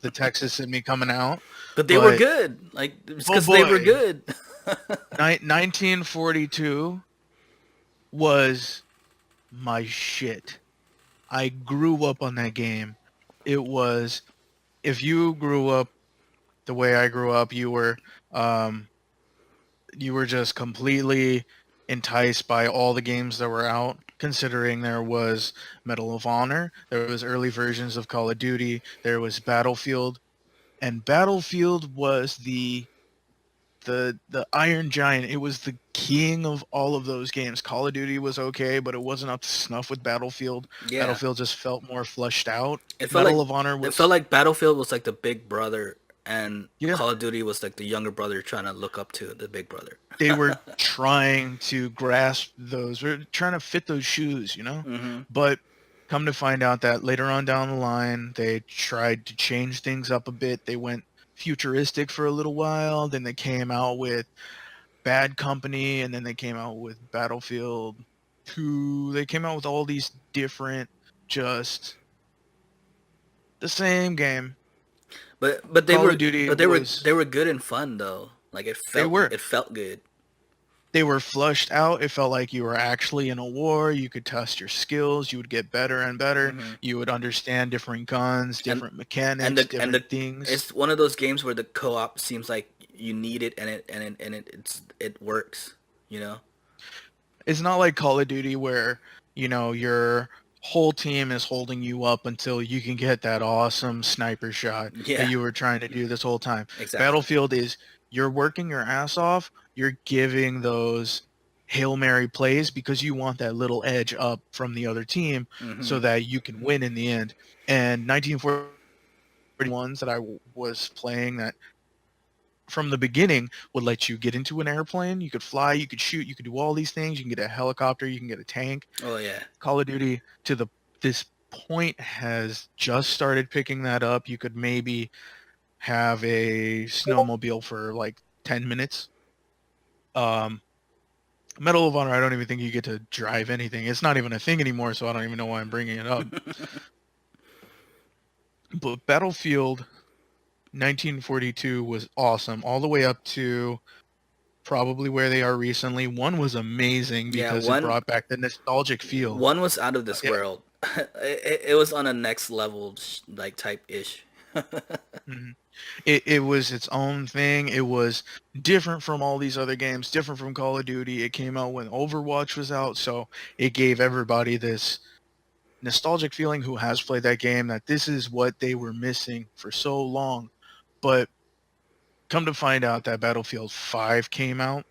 the Texas in me coming out.
But they were
But
good. Like it's
oh
because they were
boy,
good.
1942 was my shit. I grew up on that game. It was, if you grew up the way I grew up, um, you were just completely enticed by all the games that were out. Considering there was Medal of Honor, there was early versions of Call of Duty, there was Battlefield, and Battlefield was the Iron Giant. It was the king of all of those games. Call of Duty was okay, but it wasn't up to snuff with Battlefield.
Yeah,
Battlefield just felt more fleshed out.
it felt
Medal
like
of Honor
it felt
was,
like Battlefield was like the big brother, and
yeah,
Call of Duty was like the younger brother trying to look up to the big brother.
they were trying to grasp those, or trying to fit those shoes, you know?
Hmm.
But come to find out that later on down the line, they tried to change things up a bit. They went futuristic for a little while, then they came out with Bad Company, and then they came out with Battlefield 2. They came out with all these different, just the same game.
But
Call of Duty
they
was,
were good and fun though. Like
they were.
it felt good.
They were flushed out. It felt like you were actually in a war. You could test your skills. You would get better and better.
Hmm.
You would understand different guns,
And
different mechanics,
and the
different things.
it's one of those games where the co-op seems like you need it it works. You know.
It's not like Call of Duty where, your whole team is holding you up until you can get that awesome sniper shot that
Yeah.
you were trying to do this whole time.
Exactly.
Battlefield is, you're working your ass off, you're giving those Hail Mary plays because you want that little edge up from the other team
Hmm.
so that you can win in the end. And 1940 ones that I was playing that from the beginning would let you get into an airplane, you could fly, you could shoot, you could do all these things, you can get a helicopter, you can get a tank.
Oh yeah.
Call of Duty to this point has just started picking that up. You could maybe have a snowmobile for like 10 minutes. Um, Medal of Honor, I don't even think you get to drive anything. It's not even a thing anymore, so I don't even know why I'm bringing it up. But Battlefield 1942 was awesome, all the way up to probably where they are recently. One was amazing
Yeah.
because it brought back the nostalgic feel.
One was out of this
Yeah.
world. It was on a next level like type ish.
Mhm. It was its own thing. It was different from all these other games, different from Call of Duty. It came out when Overwatch was out, so it gave everybody this nostalgic feeling who has played that game that this is what they were missing for so long. But come to find out that Battlefield 5 came out,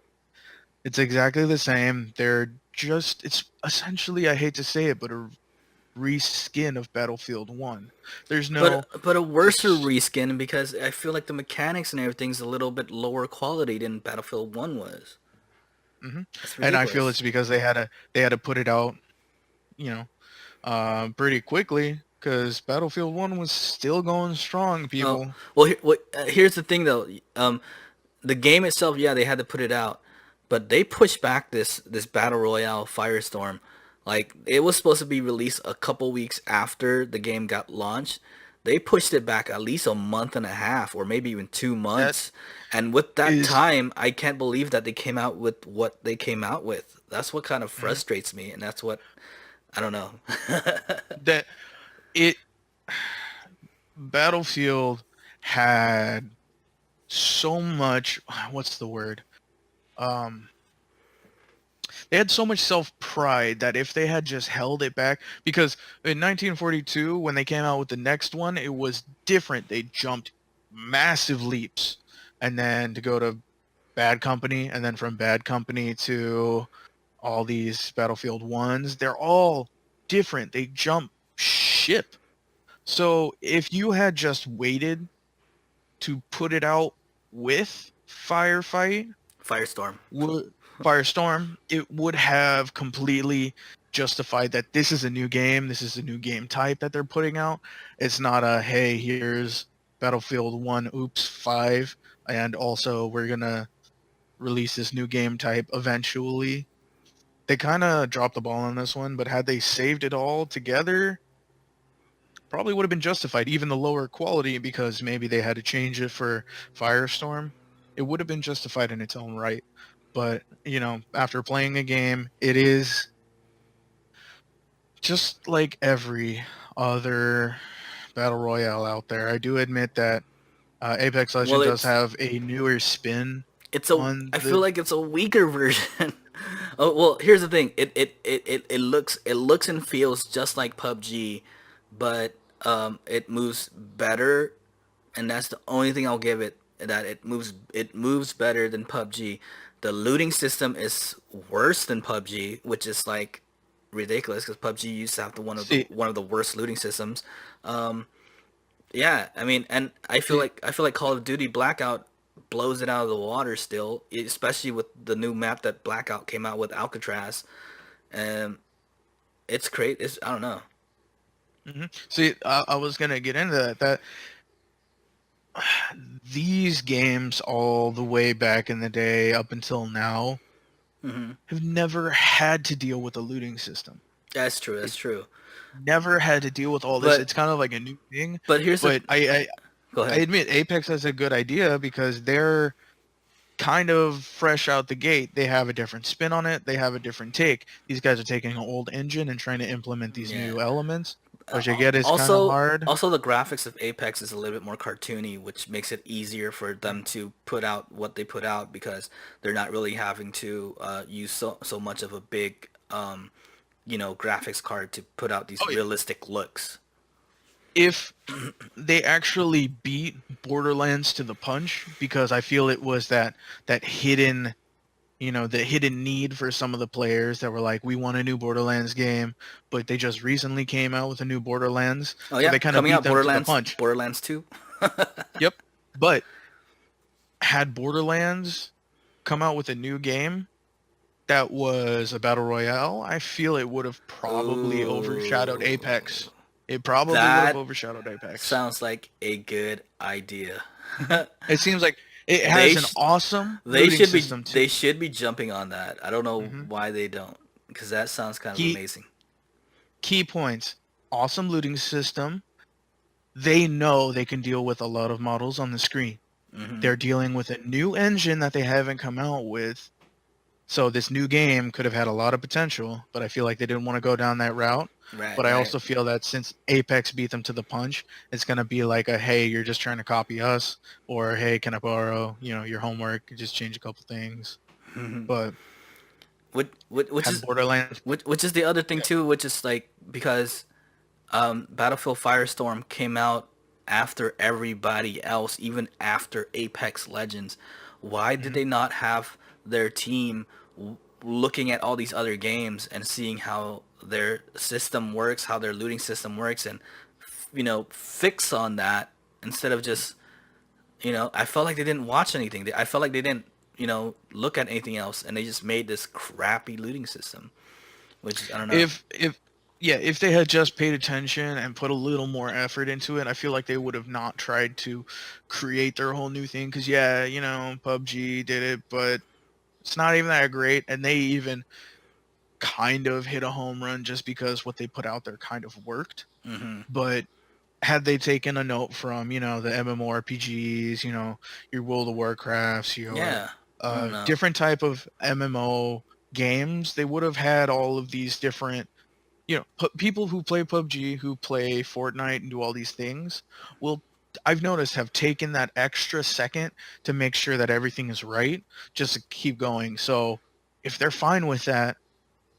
it's exactly the same. It's essentially, I hate to say it, but a reskin of Battlefield 1. There's no,
But a worser
it's,
reskin because I feel like the mechanics and everything's a little bit lower quality than Battlefield 1 was.
mhm.
That's
And I feel
ridiculous.
it's because they had to put it out, you know, pretty quickly because Battlefield 1 was still going strong,
Oh,
people.
well, here's the thing though. The game itself, yeah, they had to put it out, but they pushed back this battle royale Firestorm. Like it was supposed to be released a couple weeks after the game got launched. they pushed it back at least a month and a half, or maybe even 2 months.
That
And with that
is
time, I can't believe that they came out with what they came out with. That's what kind of
mhm,
frustrates me, and that's what I don't know.
that it Battlefield had so much, what's the word? Um they had so much self-pride that if they had just held it back, because in 1942 when they came out with the next one, it was different. They jumped massive leaps, and then to go to Bad Company, and then from Bad Company to all these Battlefield ones, they're all different. They jump ship. So if you had just waited to put it out with Firefight,
Firestorm.
would Firestorm, it would have completely justified that this is a new game. This is a new game type that they're putting out. It's not a, hey, here's Battlefield 1, oops, 5, and also we're going to release this new game type eventually. They kind of dropped the ball on this one, but had they saved it all together, probably would have been justified, even the lower quality, because maybe they had to change it for Firestorm. It would have been justified in its own right. But, after playing the game, it is just like every other battle royale out there. I do admit that Apex
Well,
Legend does have a newer spin
it's a
on
I feel
the.
like it's a weaker version. Oh, well, here's the thing. It looks and feels just like PUBG, but it moves better, and that's the only thing I'll give it. That it moves better than PUBG. The looting system is worse than PUBG, which is like ridiculous because PUBG used to have
See,
one of the worst looting systems. Um, yeah, I mean, and
see,
I feel like Call of Duty Blackout blows it out of the water still, especially with the new map that Blackout came out with, Alcatraz. And it's great. It's I don't know.
see, I was gonna get into that. These games all the way back in the day up until now
Hmm.
have never had to deal with a looting system.
That's true.
They
That's true.
never had to deal with all this.
But
It's kind of like a new thing.
but here's the
But
go
I
ahead.
admit Apex has a good idea because they're kind of fresh out the gate. They have a different spin on it. They have a different take. These guys are taking an old engine and trying to implement these
Yeah.
new elements, which I
Uh,
get is kind of
also,
hard.
also the graphics of Apex is a little bit more cartoony, which makes it easier for them to put out what they put out because they're not really having to use so much of a big graphics card to put out these
Oh yeah.
realistic looks.
If they actually beat Borderlands to the punch, because I feel it was that hidden, the hidden need for some of the players that were like, we want a new Borderlands game, but they just recently came out with a new Borderlands,
Oh
so
yeah,
they kind of
coming
beat
out
them to the
Borderlands
punch.
Borderlands 2.
Yep. But had Borderlands come out with a new game that was a battle royale, I feel it would have probably overshadowed
Ooh,
Apex. It probably would have
that
overshadowed Apex.
sounds like a good idea.
It seems like it
They
has an
sh-
awesome
they
looting
should be
system
they
too.
should be jumping on that. I don't know
hmm
why they don't, because that sounds kind of
Key
amazing.
key points: awesome looting system. They know they can deal with a lot of models on the screen.
Hmm.
They're dealing with a new engine that they haven't come out with. So this new game could have had a lot of potential, but I feel like they didn't want to go down that route.
Right,
But I
right.
also feel that since Apex beat them to the punch, it's gonna be like a, hey, you're just trying to copy us, or hey, can I borrow, your homework, just change a couple things.
Hmm.
But
Which
had
is
Borderlands,
which is the other thing
yeah,
too, which is like because Battlefield Firestorm came out after everybody else, even after Apex Legends. Why did
mhm.
they not have their team looking at all these other games and seeing how their system works, how their looting system works, and fix on that instead of just I felt like they didn't watch anything. I felt like they didn't look at anything else, and they just made this crappy looting system, which I don't know.
if yeah, if they had just paid attention and put a little more effort into it, I feel like they would have not tried to create their whole new thing. Because yeah, PUBG did it, but it's not even that great, and they even kind of hit a home run just because what they put out there kind of worked.
Hmm.
But had they taken a note from, the MMORPGs, your World of Warcrafts, your
Yeah, I don't know.
different type of MMO games, they would have had all of these different, people who play PUBG, who play Fortnite and do all these things will, I've noticed, have taken that extra second to make sure that everything is right, just to keep going. So if they're fine with that,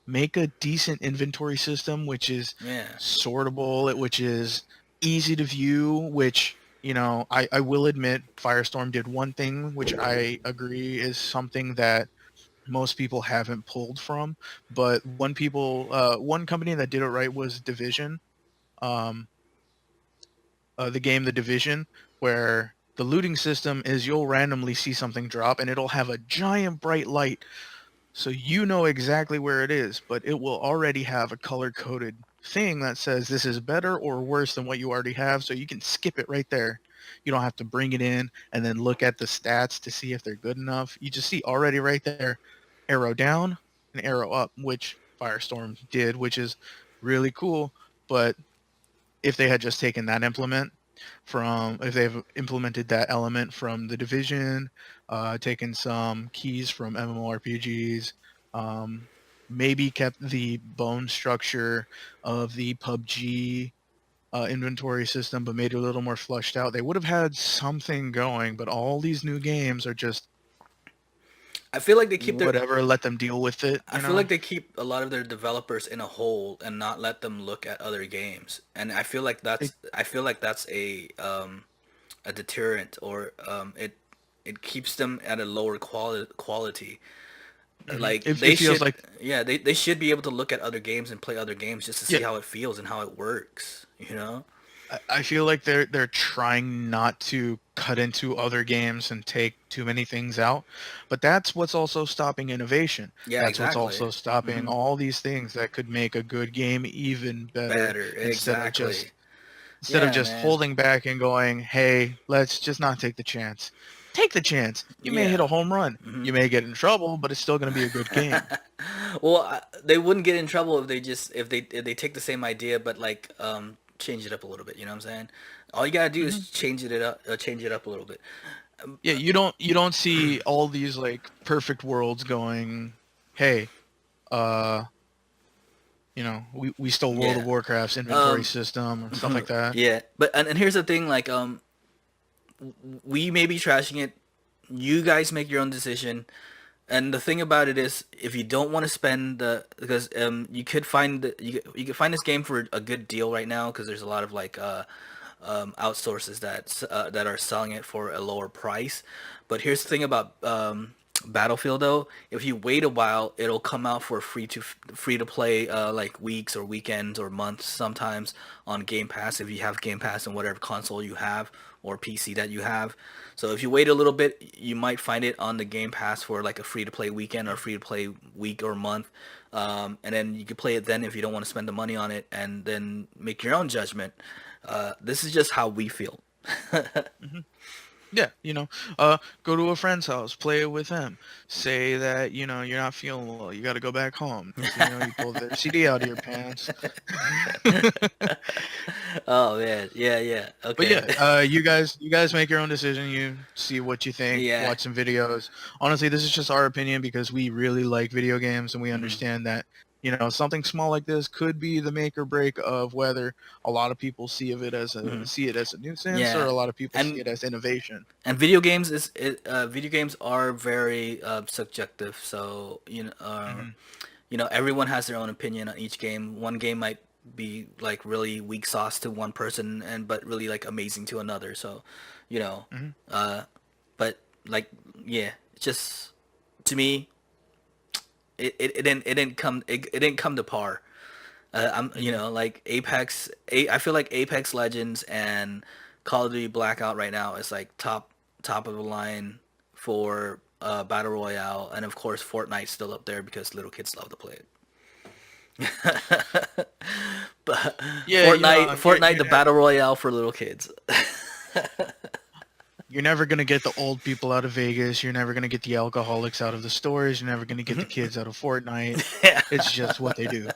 make a decent inventory system, which is
Yeah,
sortable, which is easy to view, which, I will admit Firestorm did one thing, which I agree is something that most people haven't pulled from. But one company that did it right was Division. Um, the game The Division, where the looting system is you'll randomly see something drop and it'll have a giant bright light, so you know exactly where it is, but it will already have a color-coded thing that says this is better or worse than what you already have, so you can skip it right there. You don't have to bring it in and then look at the stats to see if they're good enough. You just see already right there, arrow down and arrow up, which Firestorm did, which is really cool. But if they had just taken that if they've implemented that element from The Division, taken some keys from MMORPGs, um, maybe kept the bone structure of the PUBG inventory system, but made it a little more flushed out, they would have had something going. But all these new games are just
I feel like they keep their.
whatever, let them deal with it,
I feel like they keep a lot of their developers in a hole and not let them look at other games, and I feel like
It,
that's a deterrent, or it keeps them at a lower quality. Like
it
they
feels
should,
like
yeah, they should be able to look at other games and play other games just to
yeah,
see how it feels and how it works, you know?
I feel like they're trying not to cut into other games and take too many things out, but that's what's also stopping innovation.
Yeah,
That's what's
exactly.
also stopping
Hmm.
all these things that could make a good game even better,
Better,
instead of just
exactly.
instead of
Yeah,
just
man.
holding back and going, "Hey, let's just not take the chance." Take the chance. You may hit
Yeah.
a home run.
Hmm.
You may get in trouble, but it's still going to be a good game.
Well, they wouldn't get in trouble if they take the same idea but like change it up a little bit. You know what I'm saying? All you gotta do
Hmm.
is change it up a little bit.
Yeah, you don't see all these like perfect worlds going, "Hey, uh we stole World of
Yeah.
Warcraft's inventory
Um.
system and stuff like that.
Yeah. But and here's the thing, like we may be trashing it. You guys make your own decision. And the thing about it is, if you don't want to spend the, because you could find you could find this game for a good deal right now because there's a lot of like outsources that are selling it for a lower price. But here's the thing about Battlefield though, if you wait a while, it'll come out for free to play like weeks or weekends or months sometimes on Game Pass if you have Game Pass on whatever console you have or PC that you have. So if you wait a little bit, you might find it on the Game Pass for like a free to play weekend or free to play week or month. And then you can play it then if you don't want to spend the money on it, and then make your own judgment. This is just how we feel.
Hmm. Yeah, go to a friend's house, play it with them. Say that, you're not feeling well, you got to go back home. You pull their CD out of your pants.
Oh man, yeah, yeah,
But
okay.
yeah, you guys make your own decision. You see what you think,
Yeah.
watch some videos. Honestly, this is just our opinion because we really like video games and we
Mhm.
understand that, something small like this could be the make or break of whether a lot of people
Mhm.
see it as a nuisance, or
Yeah.
a lot of people see
And
it as innovation.
video games are very subjective. So
Hmm.
everyone has their own opinion on each game. One game might be like really weak sauce to one person and but really like amazing to another. So, you know,
Hmm.
uh, but like yeah, it's just to me, it didn't come to par. I'm
Hmm.
like I feel like Apex Legends and Call of Duty Blackout right now is like top of the line for battle royale, and of course Fortnite's still up there because little kids love to play it. But
Yeah,
Fortnite, the battle royale for little kids.
you're never gonna get the old people out of Vegas. You're never gonna get the alcoholics out of the stores. You're never gonna get the kids out of Fortnite.
Yeah.
It's just what they do.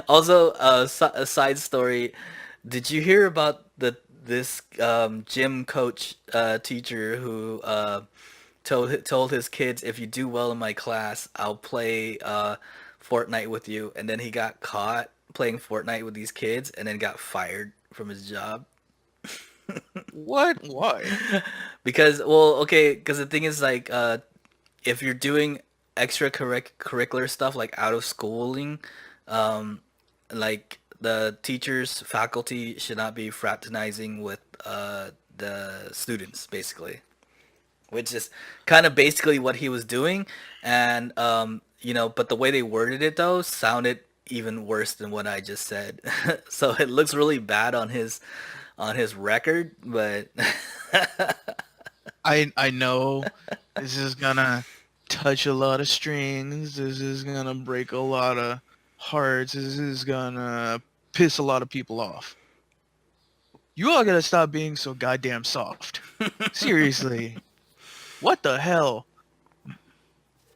Also, a side story. Did you hear about this gym coach teacher who told his kids, if you do well in my class, I'll play Fortnite with you, and then he got caught playing Fortnite with these kids and then got fired from his job?
What? Why?
Because, well, okay, because the thing is, like, if you're doing curricular stuff like out of schooling, um, like the teachers, faculty should not be fraternizing with the students, basically, which is kind of basically what he was doing. And but the way they worded it though sounded even worse than what I just said. So it looks really bad on his record, but
I know this is gonna touch a lot of strings. This is gonna break a lot of hearts. This is gonna piss a lot of people off. You all gotta stop being so goddamn soft. Seriously. What the hell?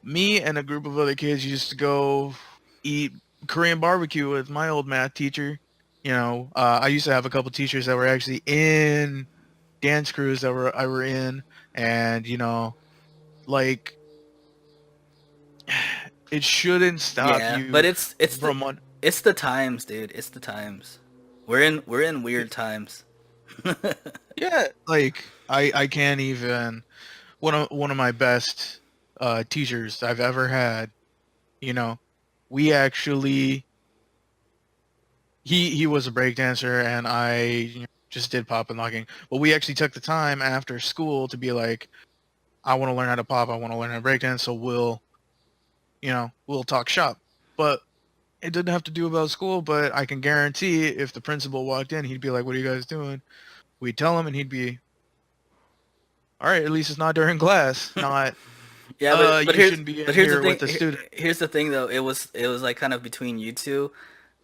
Me and a group of other kids used to go eat Korean barbecue with my old math teacher. I used to have a couple teachers that were actually in dance crews that I were in, and like it shouldn't stop
yeah, but
you from one.
it's the times, dude. It's the times. We're in weird times.
Yeah, like I can't even. One of my best teachers I've ever had. You know, we actually he was a breakdancer, and I just did pop and locking. But we actually took the time after school to be like, I want to learn how to pop. I want to learn how to breakdance. So we'll talk shop. But it didn't have to do about school. But I can guarantee if the principal walked in, he'd be like, "What are you guys doing?" We'd tell him, and he'd be, "All right, at least it's not during class. Not
Yeah, but
you shouldn't be in
here's the
here
thing.
with the student."
Here's the thing, though. It was like kind of between you two.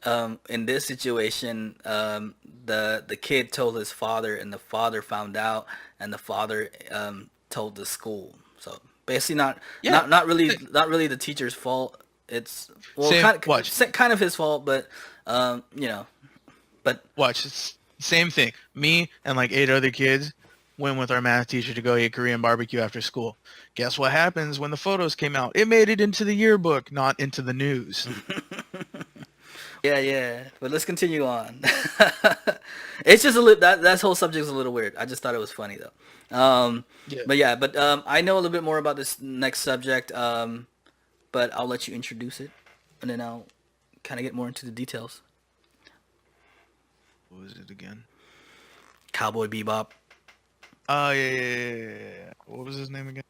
In this situation, the kid told his father, and the father found out, and the father told the school. So basically,
Yeah,
not really the teacher's fault. It's, well,
same. Watch,
kind of his fault, but um, you know, but
watch. It's same thing. Me and like 8 other kids went with our math teacher to go eat Korean barbecue after school. Guess what happens when the photos came out? It made it into the yearbook, not into the news.
yeah, yeah. But let's continue on. It's just a little that whole subject is a little weird. I just thought it was funny though.
Yeah.
But yeah, but I know a little bit more about this next subject. But I'll let you introduce it, and then I'll kind of get more into the details.
What was it again?
Cowboy Bebop.
Oh yeah. What was his name again?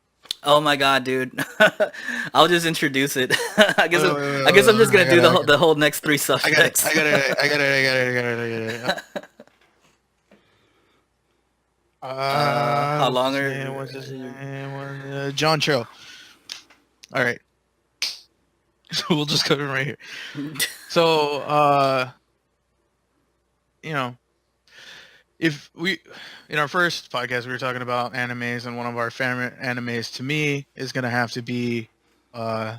Oh my god, dude! I'll just introduce it. I guess
Wait, wait, wait,
I guess I'm just
wait,
gonna do
I got
the whole next three
I got it.
subjects.
I got it.
How long
What's his
are?
name? John Cho. All right. So we'll just cut it right here. So, you know, if we, in our first podcast, we were talking about animes, and one of our favorite animes to me is going to have to be, uh,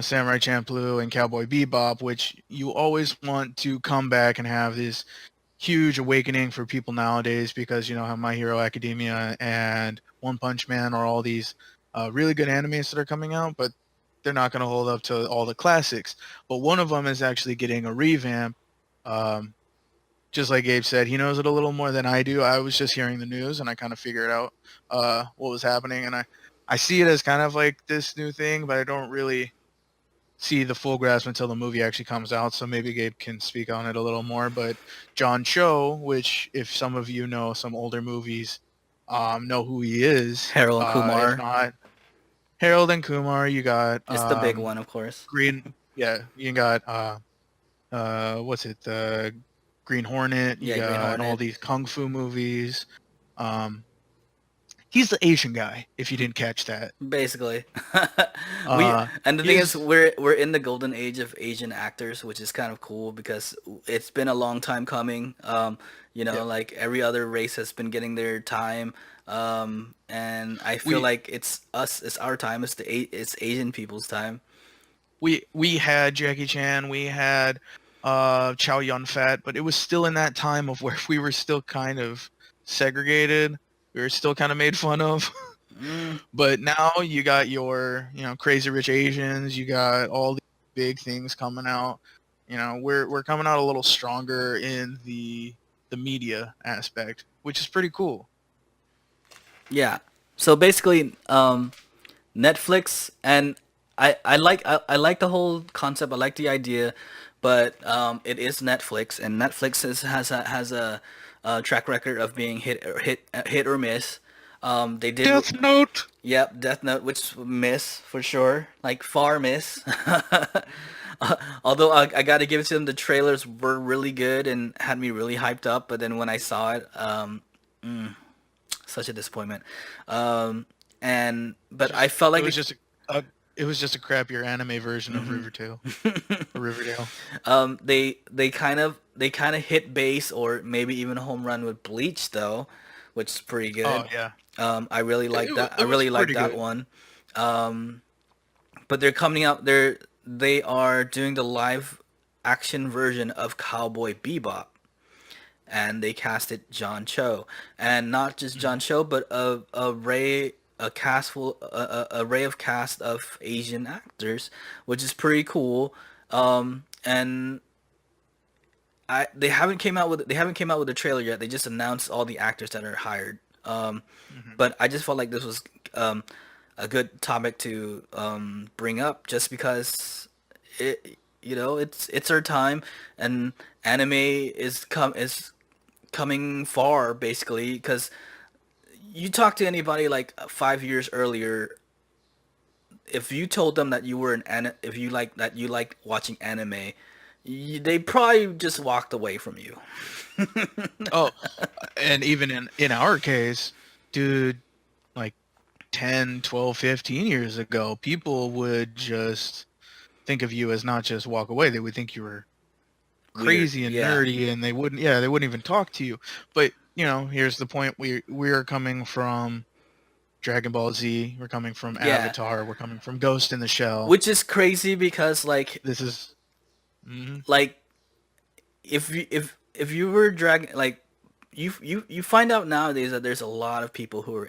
Samurai Champloo and Cowboy Bebop, which you always want to come back and have this huge awakening for people nowadays because, how My Hero Academia and One Punch Man are all these really good animes that are coming out, but they're not going to hold up to all the classics. But one of them is actually getting a revamp. Um, just like Gabe said, he knows it a little more than I do. I was just hearing the news and I kind of figured out what was happening. And I see it as kind of like this new thing, but I don't really see the full grasp until the movie actually comes out. So maybe Gabe can speak on it a little more. But John Cho, which if some of you know some older movies, know who he is.
Harold and
If
Kumar.
not, Harold and Kumar, you got
It's the big one, of course.
Green. Yeah, you got what's it? Green Hornet. You
Yeah, Green
got all
Hornet.
these kung fu movies. Um, he's the Asian guy. If you didn't catch that,
Basically, we
uh,
and the thing is,
he's
we're in the golden age of Asian actors, which is kind of cool because it's been a long time coming.
yeah.
Like every other race has been getting their time, and I feel
We
like it's our time. It's Asian people's time.
we had Jackie Chan. We had Chow Yun Fat, but it was still in that time of where we were still kind of segregated. We were still kind of made fun of.
Mm,
But now you got your, Crazy Rich Asians. You got all these big things coming out. We're coming out a little stronger in the media aspect, which is pretty cool.
yeah. So basically, Netflix, and I like the whole concept. I like the idea, but it is Netflix, and Netflix has a track record of being hit or miss. They did.
Death Note.
Yep, Death Note, which miss for sure, like far miss. Although I gotta give it to them, the trailers were really good and had me really hyped up. But then when I saw it, such a disappointment. But I felt
It
like
was just it was just a crappier anime version of Riverdale. Or Riverdale.
they kind of hit base or maybe even a home run with Bleach though, which is pretty
Oh
good.
yeah,
I really like that. I
it was
really like
pretty
that
good.
one. But they're coming out. They are doing the live action version of Cowboy Bebop, and they casted John Cho, and not just John
Mhm.
Cho, but a cast full a array of cast of Asian actors, which is pretty cool. And they haven't came out with a trailer yet. They just announced all the actors that are hired.
Mhm.
But I just felt like this was a good topic to bring up, just because it's our time, and anime is coming far basically. Because you talk to anybody like 5 years earlier, if you told them that you were if you like watching anime, they probably just walked away from you.
Oh, and even in our case, dude, like 10, 12, 15 years ago, people would just think of you as not just walk away. They would think you were
Weird,
crazy and
yeah,
nerdy, and they wouldn't even talk to you. But here's the point: we are coming from Dragon Ball Z, we're coming from
yeah.
Avatar, we're coming from Ghost in the Shell.
Which is crazy because
This is mhm.
like if you were dragging like you find out nowadays that there's a lot of people who are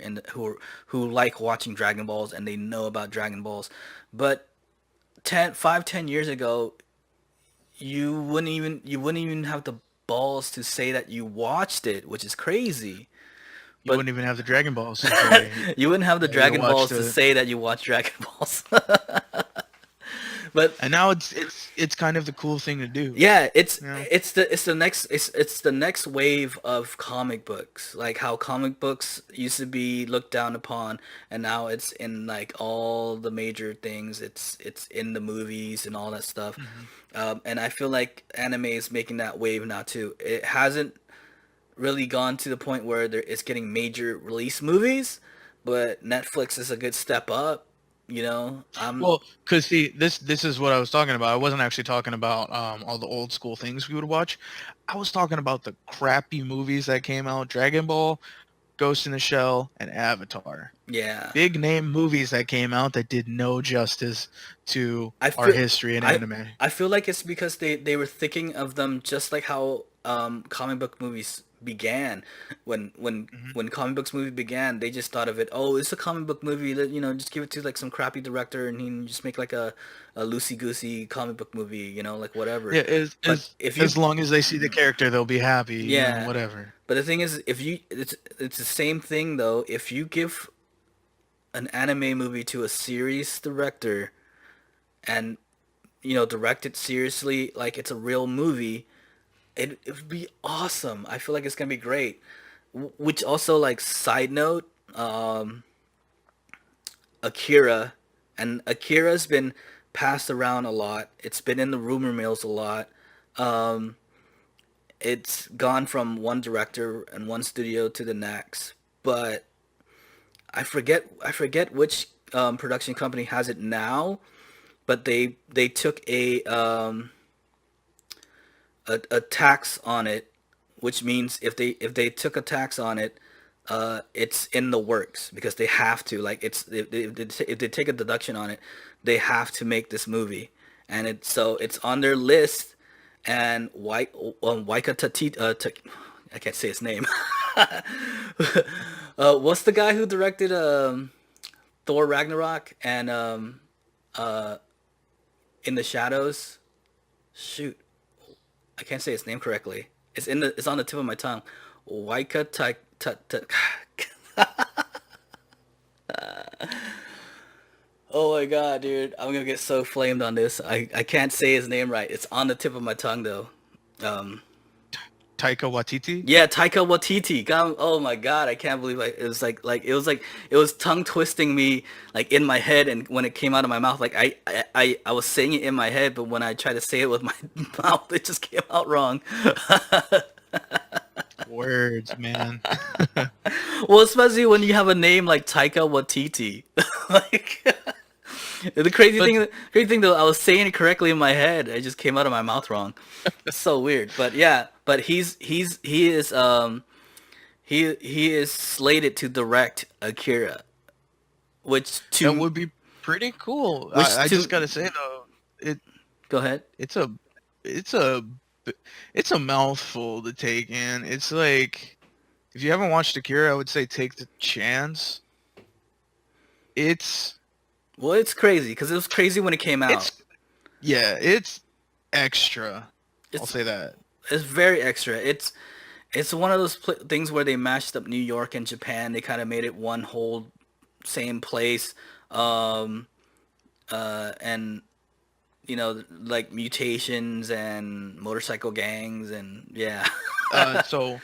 who like watching Dragon Balls and they know about Dragon Balls, but 10 years ago you wouldn't even have the balls to say that you watched it, which is crazy.
You
But
wouldn't even have the Dragon Balls to say
you wouldn't have the
you
Dragon
watched
Balls to
it.
say that you watch Dragon Balls. But
And now it's kind of the cool thing to do.
yeah, it's
You know?
it's the next wave of comic books. Like how comic books used to be looked down upon, and now it's in like all the major things. It's in the movies and all that stuff.
Mhm.
And I feel like anime is making that wave now too. It hasn't really gone to the point where it's getting major release movies, but Netflix is a good step up.
Well, cause see, this is what I was talking about. I wasn't actually talking about all the old school things we would watch. I was talking about the crappy movies that came out: Dragon Ball, Ghost in the Shell, and Avatar.
Yeah.
Big name movies that came out that did no justice to
I
our
feel
history in
I
anime.
I feel like it's because they were thinking of them just like how comic book movies began. When when
Hmm.
when comic books movie began, they just thought of it. Oh, it's a comic book movie. Just give it to like some crappy director and he can just make like a loosey goosey comic book movie. Like whatever.
Yeah,
But if you
as long as they see the character, they'll be happy.
yeah,
Whatever.
but the thing is, if you it's the same thing though. If you give an anime movie to a series director and direct it seriously like it's a real movie, it would be awesome. I feel like it's gonna be great. Which also, like, side note, Akira, and Akira's been passed around a lot. It's been in the rumor mills a lot. Um, it's gone from one director and one studio to the next, but I forget which production company has it now. But they took a tax on it, which means if they took a tax on it, it's in the works because they have to. Like if they take a deduction on it, they have to make this movie, and it's on their list, and Waika Tati, I can't say his name. What's the guy who directed Thor Ragnarok and uh, In the Shadows? Shoot, I can't say his name correctly. It's on the tip of my tongue. Waika Ta Ta Ta. Oh my god, dude. I'm gonna get so flamed on this. I can't say his name right. It's on the tip of my tongue though. Um
Taika Waititi.
yeah, Taika Waititi. God, oh my god, I can't believe it was it was tongue twisting me like in my head, and when it came out of my mouth like I was saying it in my head, but when I tried to say it with my mouth it just came out wrong.
Words, man.
Well, especially when you have a name like Taika Waititi. Like the
But
crazy thing though, I was saying it correctly in my head. It just came out of my mouth wrong. It's so weird. But yeah, but he is slated to direct Akira, which
that
to
would be pretty cool.
which
I
to
just gotta say though,
go ahead.
it's a it's a it's a mouthful to take in. It's like if you haven't watched Akira, I would say take the chance. It's
Well, it's crazy because it was crazy when it came out.
it's yeah, it's extra. I'll
It's
say that.
it's very extra. It's one of those things where they mashed up New York and Japan. They kind of made it one whole same place. Um, and like mutations and motorcycle gangs and yeah.
So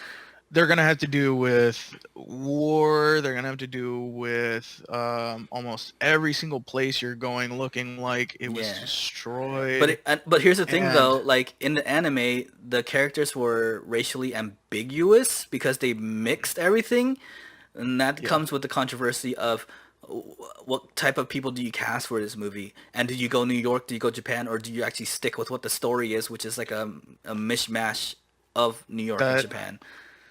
they're gonna have to do with war. They're gonna have to do with almost every single place you're going looking like it was
Yeah.
destroyed.
But here's the thing
And
though, like in the anime, the characters were racially ambiguous because they mixed everything, and that
yeah,
comes with the controversy of what type of people do you cast for this movie, and do you go New York, do you go Japan, or do you actually stick with what the story is, which is like a mishmash of New York and
that
Japan.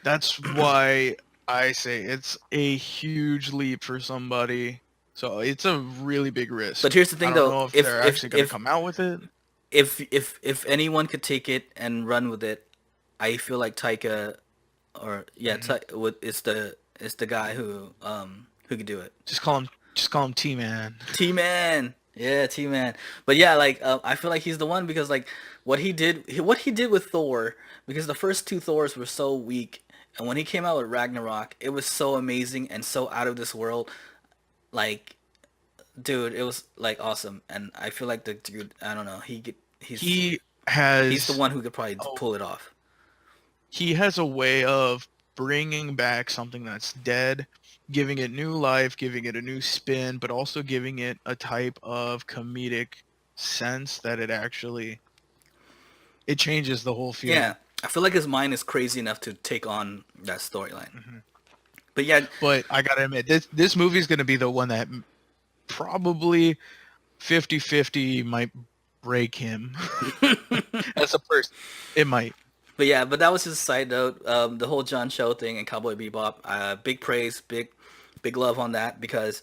that's why I say it's a huge leap for somebody. So it's a really big
But
risk.
here's the
I
thing
don't
though,
know if they're actually gonna come out with it.
if anyone could take it and run with it, I feel like Taika or yeah,
Hmm.
it's the guy who could do it.
Just call him T Man.
T-Man. Yeah, T-Man. But yeah, like I feel like he's the one because like what he did with Thor, because the first two Thors were so weak, and when he came out with Ragnarok, it was so amazing and so out of this world. Like, dude, it was like awesome, and I feel like the dude, I don't know,
He
he's the
has
one who could probably
oh,
pull it off.
he has a way of bringing back something that's dead, giving it new life, giving it a new spin, but also giving it a type of comedic sense that it changes the whole
Yeah,
feeling.
I feel like his mind is crazy enough to take on that storyline.
Hmm.
But yeah,
But I gotta admit, this movie is gonna be the one that probably 50-50 might break him as a person. It might.
but yeah, but that was just a side note. The whole John Cho thing and Cowboy Bebop. Big praise, big love on that because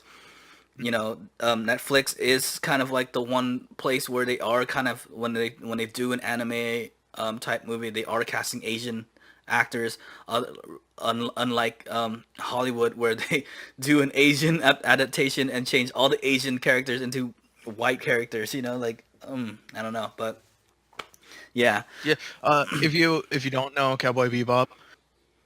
Netflix is kind of like the one place where they are kind of when they do an anime type movie, they are casting Asian actors, unlike Hollywood where they do an Asian adaptation and change all the Asian characters into white characters. Like I don't know, but yeah,
Yeah. If you don't know Cowboy Bebop,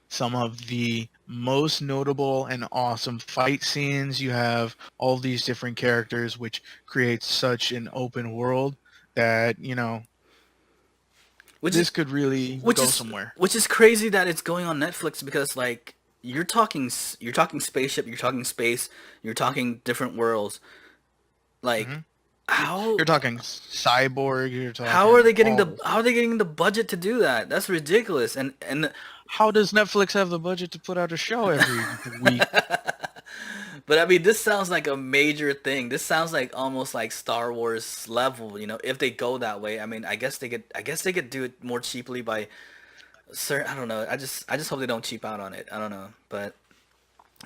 some of the most notable and awesome fight scenes. You have all these different characters, which creates such an open world that
which
this
is
could really
which
go
is
somewhere.
which is crazy that it's going on Netflix because like you're talking spaceship, you're talking space, you're talking different worlds. Like
Hmm.
how
You're talking cyborg. You're
how are
talking
they getting
all.
the budget to do that? That's ridiculous. And
How does Netflix have the budget to put out a show every week?
but I mean this sounds like a major thing. This sounds like almost like Star Wars level, if they go that way. I mean, I guess they could do it more cheaply by certain I don't know. I just hope they don't cheap out on it. I don't know. But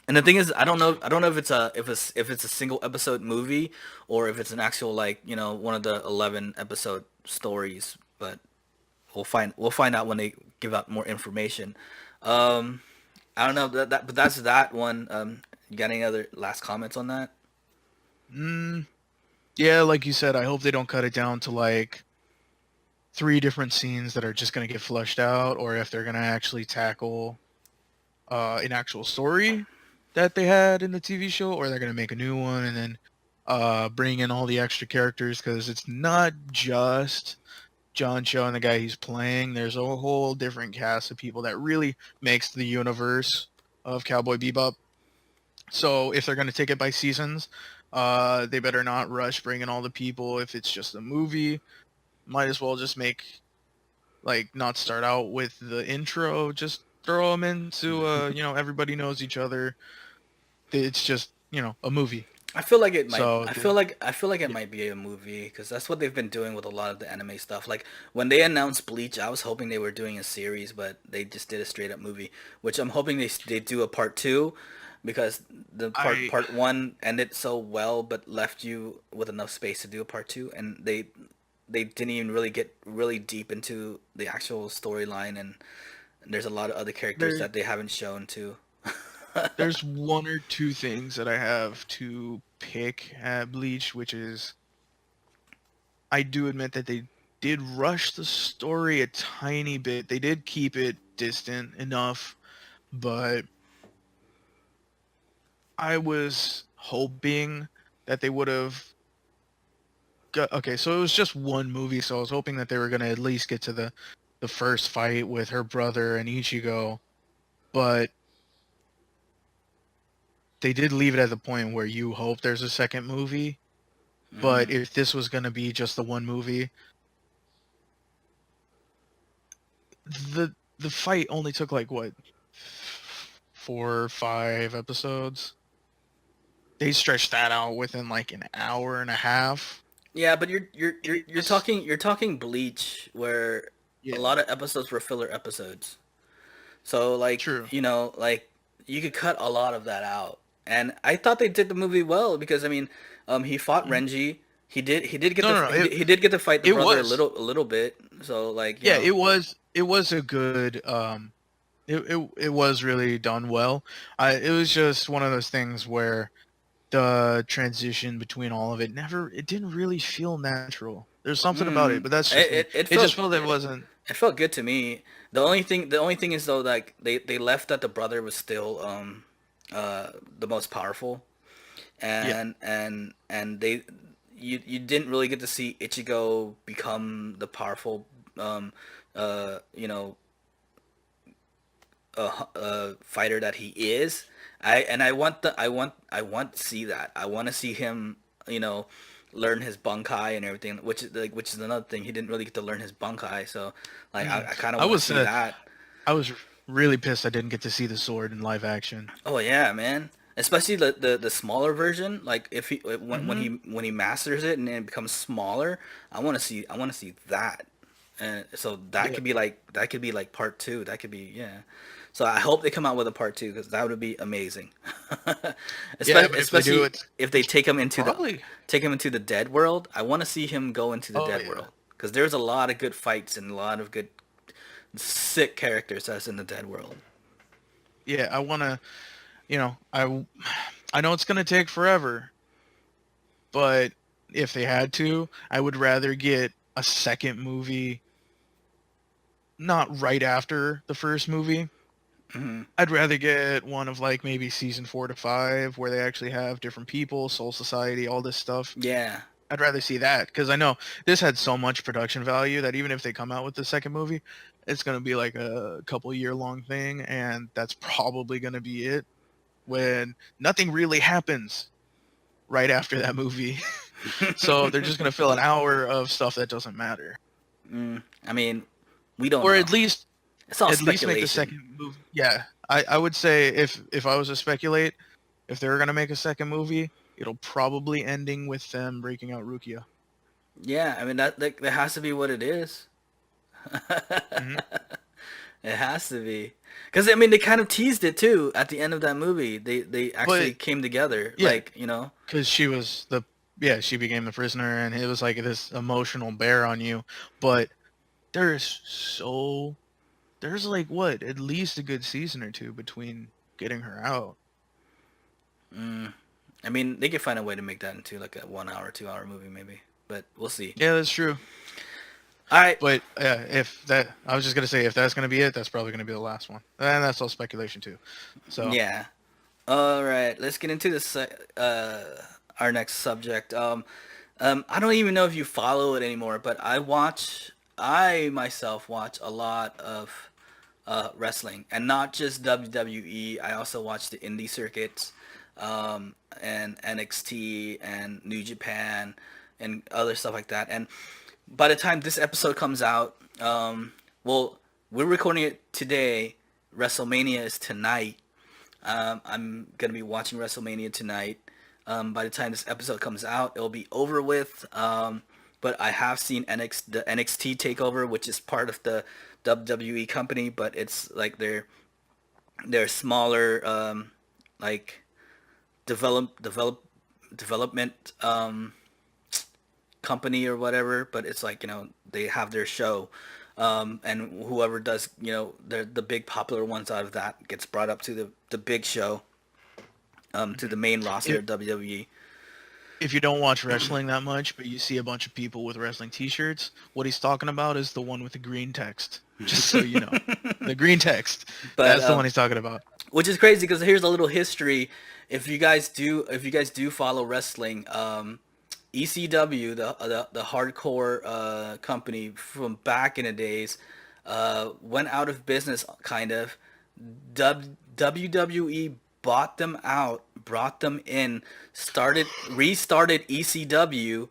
and the thing is, I don't know if it's a single episode movie or if it's an actual like one of the 11 episode stories. But we'll find out when they give out more information. Um, I don't know but that's that one. You got any other last comments on that?
Mm, yeah, like you said, I hope they don't cut it down to like 3 different scenes that are just gonna get flushed out, or if they're gonna actually tackle an actual story that they had in the TV show, or they're gonna make a new one and then bring in all the extra characters, because it's not just John Cho and the guy he's playing. There's a whole different cast of people that really makes the universe of Cowboy Bebop. So if they're going to take it by seasons, they better not rush bringing all the people. If it's just a movie, might as well just make, like, not start out with the intro. Just throw them into, everybody knows each other. It's just, a movie.
I feel like it might.
So,
I feel like it
yeah.
might be a movie because that's what they've been doing with a lot of the anime stuff. Like when they announced Bleach, I was hoping they were doing a series, but they just did a straight up movie, which I'm hoping they do a part two, because the
I
part one ended so well, but left you with enough space to do a part two, and they didn't even really get really deep into the actual storyline, and there's a lot of other characters
there
that they haven't shown too.
there's 1 or 2 things that I have to pick at Bleach, which is, I do admit that they did rush the story a tiny bit. They did keep it distant enough, but I was hoping that they would have got, okay, so it was just one movie, so I was hoping that they were going to at least get to the first fight with her brother and Ichigo, but they did leave it at the point where you hope there's a second movie. But if this was going to be just the one movie, the fight only took like what, 4 or 5 episodes. They stretched that out within like an hour and a half.
Yeah, but
It just,
you're talking Bleach, where a
yeah,
lot of episodes were filler episodes. So like,
true.
like you could cut a lot of that out. And I thought they did the movie well because I mean, he fought
Mhm.
Renji. He did get
No,
the
no, no. It
he did get to fight the
it
brother
was,
a little bit. So like,
yeah, it was a good it was really done well. It was just one of those things where the transition between all of it didn't really feel natural. There's something about it,
mm,
but that's just me.
it
It just
felt
felt it wasn't.
it felt good to me. The only thing is though, like they left that the brother was still the most powerful,
Yeah.
and they you didn't really get to see Ichigo become the powerful um you know fighter that he is. I want to see that. I want to see him, you know, learn his bunkai and everything, which is another thing. He didn't really get to learn his bunkai, so like
Mm.
I kind of
I
want to
was
see
uh,
that.
I was really pissed I didn't get to see the sword in live action.
Oh yeah, man. Especially the smaller version. Like if he
Hmm.
when he masters it and it becomes smaller, I want to see that. And so
Yeah.
that could be like part two. That could be, yeah. So I hope they come out with a part two because that would be amazing.
Yeah, but if they do,
Especially
it's
if they
it's probably.
take him into the dead world. I want to see him go into the
Oh
dead
yeah.
world because there's a lot of good fights and a lot of good sick characters that's in the dead world.
Yeah, I want to, I know it's going to take forever, but if they had to, I would rather get a second movie not right after the first movie.
Hmm.
I'd rather get one of like maybe season 4 to 5 where they actually have different people, Soul Society, all this stuff.
Yeah.
I'd rather see that because I know this had so much production value that even if they come out with the second movie, it's going to be like a couple year long thing, and that's probably going to be it when nothing really happens right after that movie. So they're just going to fill an hour of stuff that doesn't matter.
I mean, we don't
Or
know. It's all
at least make the
speculation.
second movie. Yeah, I would say if I was to speculate, if they were gonna make a second movie, it'll probably ending with them breaking out Rukia.
Yeah, I mean that has to be what it is.
Hmm.
It has to be. Because I mean, they kind of teased it too at the end of that movie. They actually
But
came together,
yeah,
like, you know.
because she became the prisoner, and it was like this emotional bear on you. But there's so there's like what, at least a good season or two between getting her out.
I mean, they could find a way to make that into like a 1 hour, 2 hour movie maybe, but we'll see.
Yeah, that's true.
All right.
But if that, I was just gonna say, if that's gonna be it, that's probably gonna be the last one, and that's all speculation too. So
Yeah. All right. Let's get into this. Our next subject. I don't even know if you follow it anymore, but I myself watch a lot of wrestling, and not just WWE. I also watch the indie circuits, and NXT and New Japan and other stuff like that. And by the time this episode comes out, well, we're recording it today. WrestleMania is tonight. I'm gonna be watching WrestleMania tonight. By the time this episode comes out, it'll be over with. But I have seen the NXT takeover, which is part of the WWE company, but it's like their smaller like development company or whatever. But it's like, they have their show, and whoever does, the big popular ones out of that gets brought up to the big show, to the main roster of WWE.
if you don't watch wrestling that much, but you see a bunch of people with wrestling T-shirts, what he's talking about is the one with the green text. Just so you know, the green text.
But
That's the one he's talking about.
which is crazy because here's a little history. If you guys do follow wrestling, ECW, the hardcore company from back in the days, went out of business kind of. WWE bought them out, brought them in, restarted ECW,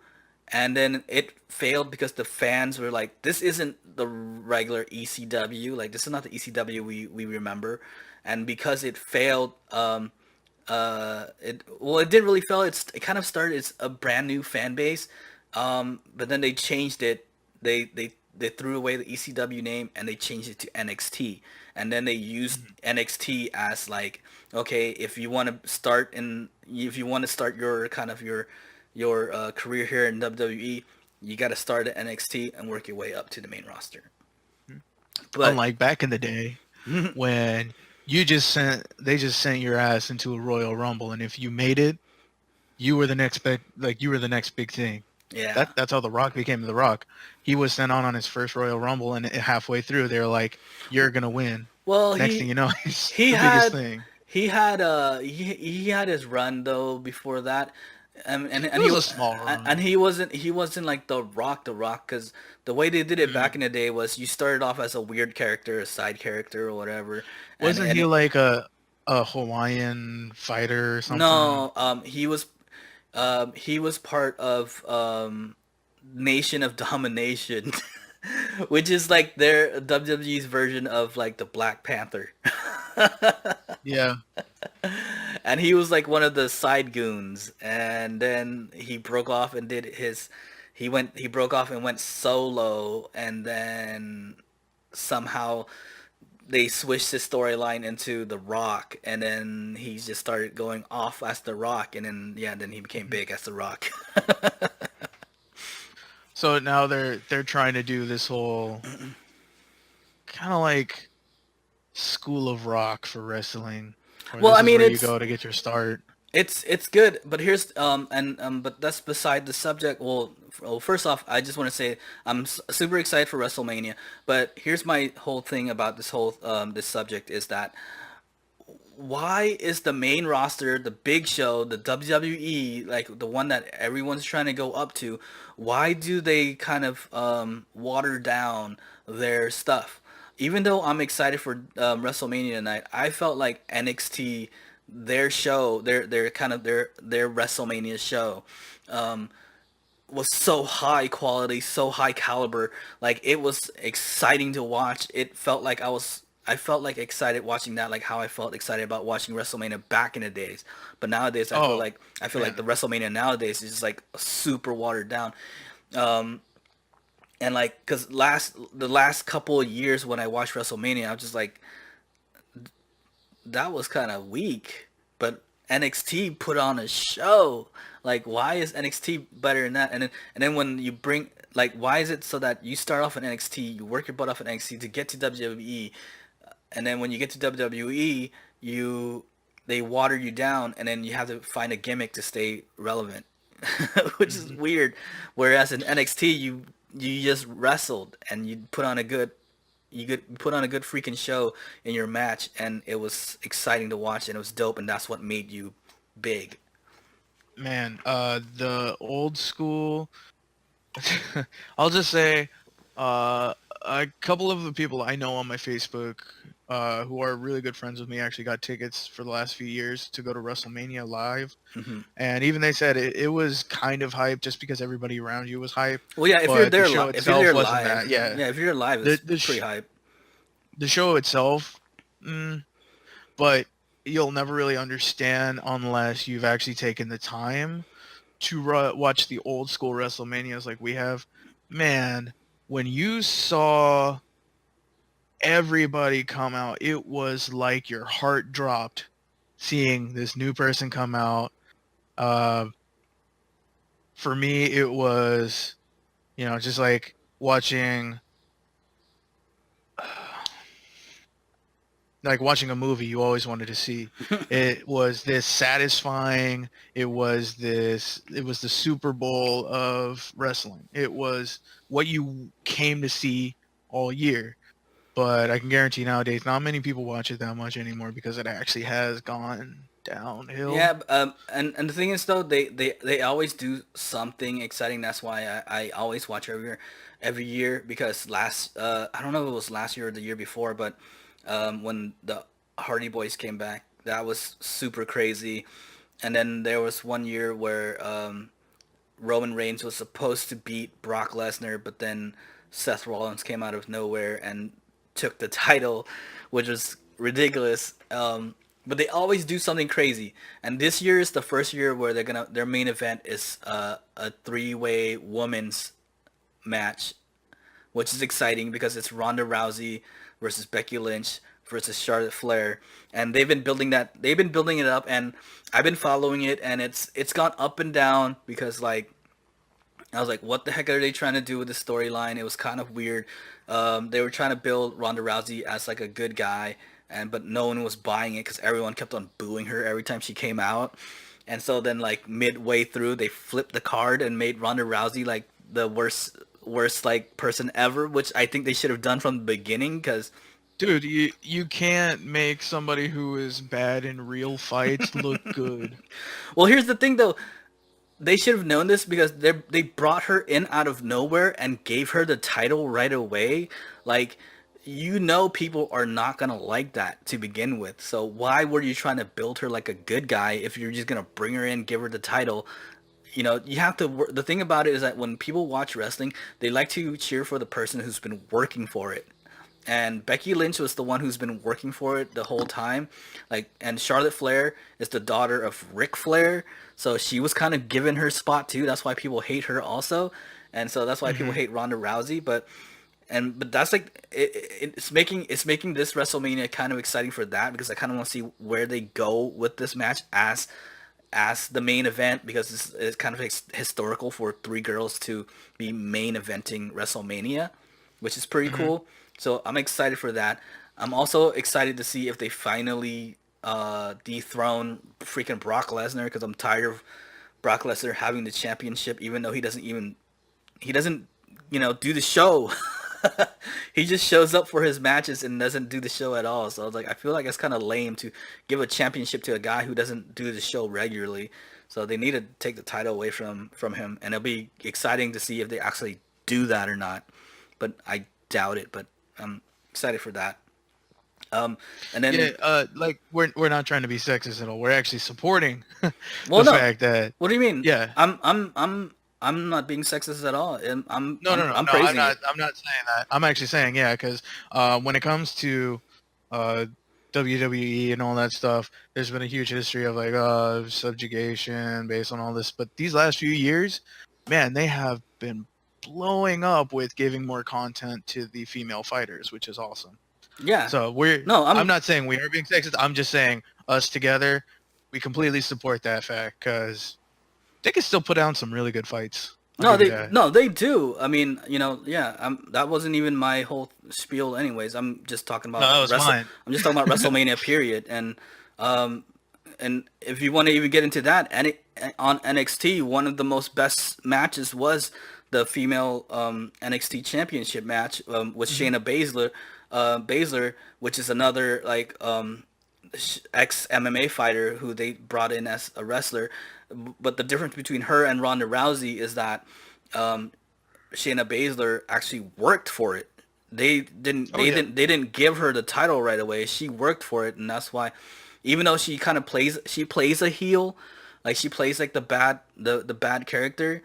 and then it failed because the fans were like, this isn't the regular ECW, like this is not the ECW we remember. And because it failed, it didn't really fail. It kind of started as a brand new fan base, but then they changed it. They threw away the ECW name and they changed it to NXT. And then they used NXT as like, okay, if you want to start your kind of your career here in WWE, you got to start at NXT and work your way up to the main roster. But
Unlike back in the day when they just sent your ass into a Royal Rumble, and if you made it, you were the next big thing.
yeah,
That's how The Rock became The Rock. He was sent on his first Royal Rumble, and halfway through, they were like, "You're gonna win."
well,
Next thing you know, he's
he
the
had
biggest thing.
he had his run though before that, and
It was a small run.
and he wasn't like the Rock, because the way they did it back in the day was you started off as a weird character, a side character or whatever.
Wasn't he like a Hawaiian fighter or something?
No, he was part of Nation of Domination, which is like their WWE's version of like the Black Panther.
Yeah.
And he was like one of the side goons, and then he broke off and he broke off and went solo, and then somehow they switched his storyline into The Rock, and then he just started going off as The Rock, and then he became big as The Rock.
So now they're trying to do this whole kind of like School of Rock for wrestling.
Well, I mean,
where you go to get your start.
It's good, but here's but that's beside the subject. Well, first off, I just want to say I'm super excited for WrestleMania, but here's my whole thing about this subject is that why is the main roster, the big show, the WWE, like the one that everyone's trying to go up to, why do they kind of water down their stuff? Even though I'm excited for WrestleMania tonight, I felt like NXT, their show, their kind of their WrestleMania show, was so high quality, so high caliber. Like it was exciting to watch. I felt like excited watching that, like how I felt excited about watching WrestleMania back in the days. But nowadays, I feel like the WrestleMania nowadays is just like super watered down. And like, cause the last couple of years when I watched WrestleMania, I was just like, that was kind of weak. But NXT put on a show. Like, why is NXT better than that? And then when you bring, like, why is it so that you start off in NXT, you work your butt off in NXT to get to WWE, and then when you get to WWE, you they water you down, and then you have to find a gimmick to stay relevant, which is
Mhm.
weird. Whereas in NXT, you just wrestled and you put on a good freaking show in your match, and it was exciting to watch, and it was dope, and that's what made you big.
Man, the old school. I'll just say, uh, a couple of the people I know on my Facebook, who are really good friends with me, actually got tickets for the last few years to go to WrestleMania live,
Hmm.
and even they said it was kind of hype just because everybody around you was hype,
Well, yeah,
but the show
if you're
itself
there
wasn't
live,
that. Yeah,
yeah, if you're there live,
the
it's
the
pretty
sh-
hype.
the show itself, but you'll never really understand unless you've actually taken the time to watch the old school WrestleManias like we have. Man, when you saw everybody come out, it was like your heart dropped seeing this new person come out. Uh, for me, it was, just like watching, a movie you always wanted to see. It was this satisfying. It was the Super Bowl of wrestling. It was what you came to see all year. But I can guarantee nowadays not many people watch it that much anymore because it actually has gone downhill.
Yeah, and the thing is though, they always do something exciting. That's why I always watch every year because I don't know if it was last year or the year before, but when the Hardy Boys came back, that was super crazy. And then there was one year where Roman Reigns was supposed to beat Brock Lesnar, but then Seth Rollins came out of nowhere and took the title, which was ridiculous. But they always do something crazy, and this year is the first year where their main event is a three-way women's match, which is exciting because it's Ronda Rousey versus Becky Lynch versus Charlotte Flair, and they've been building it up, and I've been following it, and it's gone up and down because like I was like, what the heck are they trying to do with the storyline? It was kind of weird. They were trying to build Ronda Rousey as like a good guy, but no one was buying it because everyone kept on booing her every time she came out. And so then like midway through, they flipped the card and made Ronda Rousey like the worst like person ever, which I think they should have done from the beginning because
Dude, you can't make somebody who is bad in real fights look good.
well, here's the thing though. They should have known this because they brought her in out of nowhere and gave her the title right away. Like, people are not gonna like that to begin with. So why were you trying to build her like a good guy if you're just gonna bring her in, give her the title? You have to. The thing about it is that when people watch wrestling, they like to cheer for the person who's been working for it, and Becky Lynch was the one who's been working for it the whole time. Like, and Charlotte Flair is the daughter of Ric Flair, so she was kind of given her spot too. That's why people hate her also, and so that's why people
Hmm.
hate Ronda Rousey. But that's like it's making this WrestleMania kind of exciting for that because I kind of want to see where they go with this match as the main event because it's kind of historical for three girls to be main eventing WrestleMania, which is pretty
Hmm.
cool. So I'm excited for that. I'm also excited to see if they finally dethrone freaking Brock Lesnar because I'm tired of Brock Lesnar having the championship even though he doesn't do the show. He just shows up for his matches and doesn't do the show at all. So I was like, I feel like it's kind of lame to give a championship to a guy who doesn't do the show regularly. So they need to take the title away from him, and it'll be exciting to see if they actually do that or not. But I doubt it. But I'm excited for that. Um, and
Yeah,
then,
like we're not trying to be sexist at all. We're actually supporting
well,
the
no.
fact that,
What do you mean?
yeah.
I'm not being sexist at all.
No, no, no,
I'm
no. I'm
praising
not.
it.
I'm not saying that. I'm actually saying, yeah, because when it comes to uh, WWE and all that stuff, there's been a huge history of like subjugation based on all this. But these last few years, man, they have been blowing up with giving more content to the female fighters, which is awesome.
Yeah.
So
No,
I'm not saying we are being sexist. I'm just saying us together, we completely support that fact because they can still put down some really good fights. I'll
No,
give you
they
that.
no, they do. I mean, yeah. That wasn't even my whole spiel, anyways. I'm just talking
No,
about
that was mine.
I'm just talking about WrestleMania, period. Um, and if you want to even get into that, on NXT, one of the most best matches was the female NXT Championship match with
Hmm.
Shayna Baszler, which is another like ex MMA fighter who they brought in as a wrestler. But the difference between her and Ronda Rousey is that um, Shayna Baszler actually worked for it.
Oh yeah.
They didn't give her the title right away. She worked for it, and that's why, even though she plays a heel, like she plays like the bad character,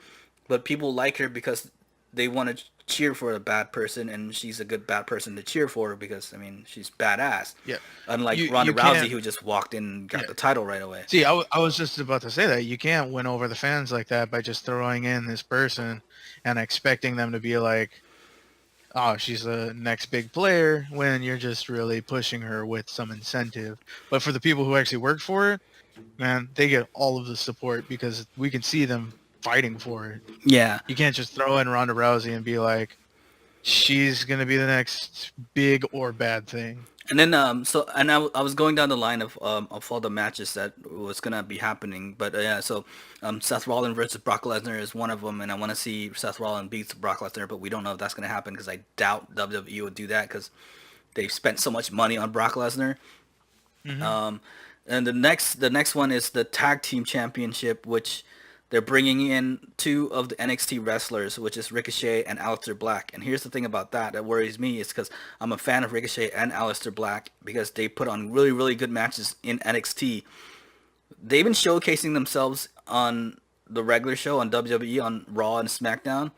but people like her because they want to cheer for a bad person, and she's a good bad person to cheer for because I mean she's badass.
Yeah.
Unlike
You
Ronda Rousey,
can't.
who just walked in and got
Yeah.
the title right away.
See, I was just about to say that you can't win over the fans like that by just throwing in this person and expecting them to be like, oh, she's the next big player when you're just really pushing her with some incentive. But for the people who actually work for it, man, they get all of the support because we can see them fighting for it.
Yeah,
You can't just throw in Ronda Rousey and be like, she's gonna be the next big or bad thing.
and then I was going down the line of all the matches that was gonna be happening, but yeah, so Seth Rollins versus Brock Lesnar is one of them, and I want to see Seth Rollins beat Brock Lesnar, but we don't know if that's gonna happen because I doubt WWE would do that because they've spent so much money on Brock Lesnar.
Hmm.
Um, and the next one is the tag team championship, which they're bringing in two of the NXT wrestlers, which is Ricochet and Aleister Black. And here's the thing about that worries me is because I'm a fan of Ricochet and Aleister Black because they put on really really good matches in NXT. They've been showcasing themselves on the regular show on WWE on Raw and SmackDown.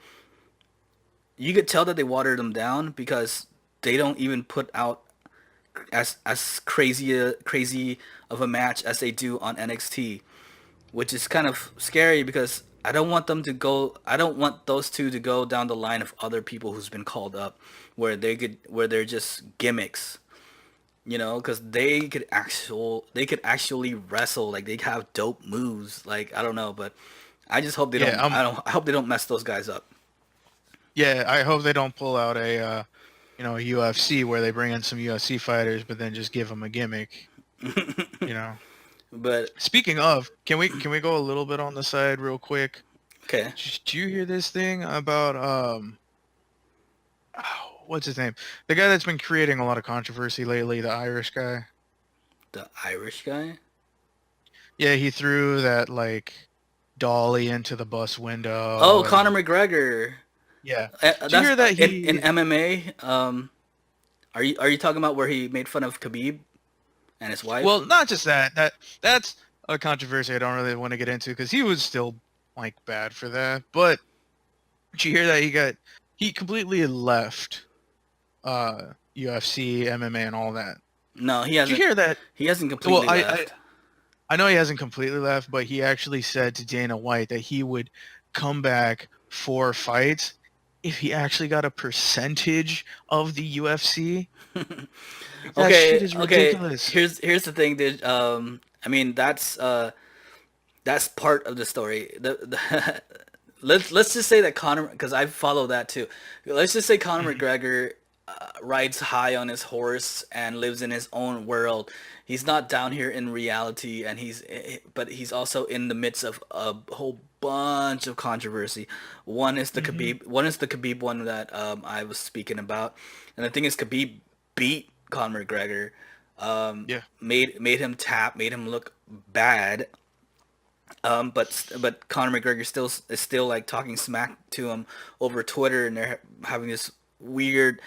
You could tell that they watered them down because they don't even put out as crazy of a match as they do on NXT, which is kind of scary because I don't want those two to go down the line of other people who's been called up where they're just gimmicks, because they could actually wrestle, like they have dope moves, like I don't know, but I just hope they
Yeah,
I hope they don't mess those guys up.
yeah. I hope they don't pull out a UFC where they bring in some UFC fighters, but then just give them a gimmick. You know.
But
Speaking of, can we go a little bit on the side real quick?
okay.
Did you hear this thing about what's his name? The guy that's been creating a lot of controversy lately, the Irish guy.
The Irish guy.
Yeah, he threw that like dolly into the bus
Oh,
window
Conor
and
McGregor.
yeah. Did you
That's
hear that
in
he
MMA. Are you talking about where he made fun of Khabib and his wife?
well, not just that. That's a controversy I don't really want to get into because he was still like bad for that. But did you hear that he completely left UFC, MMA, and all that?
No, he
Did you
hasn't.
hear that?
He hasn't
Well,
completely
I
left.
I know he hasn't completely left, but he actually said to Dana White that he would come back for fights if he actually got a percentage of the UFC. Like, that shit
Okay,
is
okay.
ridiculous.
Here's the thing, dude. I mean that's part of the story. Let's just say that Conor, because I follow that too. Let's just say Conor
Mhm.
McGregor rides high on his horse and lives in his own world. He's not down here in reality, and but he's also in the midst of a whole bunch of controversy.
Mhm.
One is the Khabib one that I was speaking about, and the thing is, Khabib beat Conor McGregor,
Yeah.
made him look bad. But Conor McGregor still is still like talking smack to him over Twitter, and they're having this weird,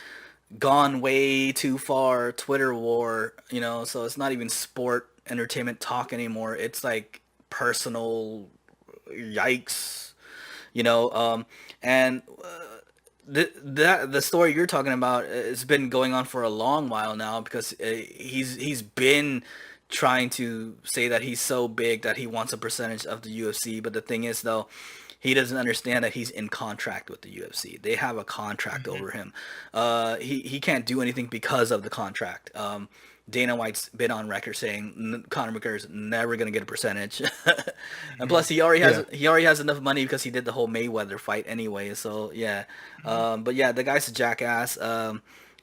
gone way too far Twitter war. So it's not even sport entertainment talk anymore. It's like personal, yikes. You know, and the story you're talking about has been going on for a long while now because he's been trying to say that he's so big that he wants a percentage of the UFC. But the thing is, though, he doesn't understand that he's in contract with the UFC. They have a contract
Mhm.
over him. He can't do anything because of the contract. Dana White's been on record saying Conor McGregor's never gonna get a percentage, and
Hmm.
plus he already
Yeah.
has enough money because he did the whole Mayweather fight anyway. So yeah,
Hmm.
but yeah, the guy's a jackass.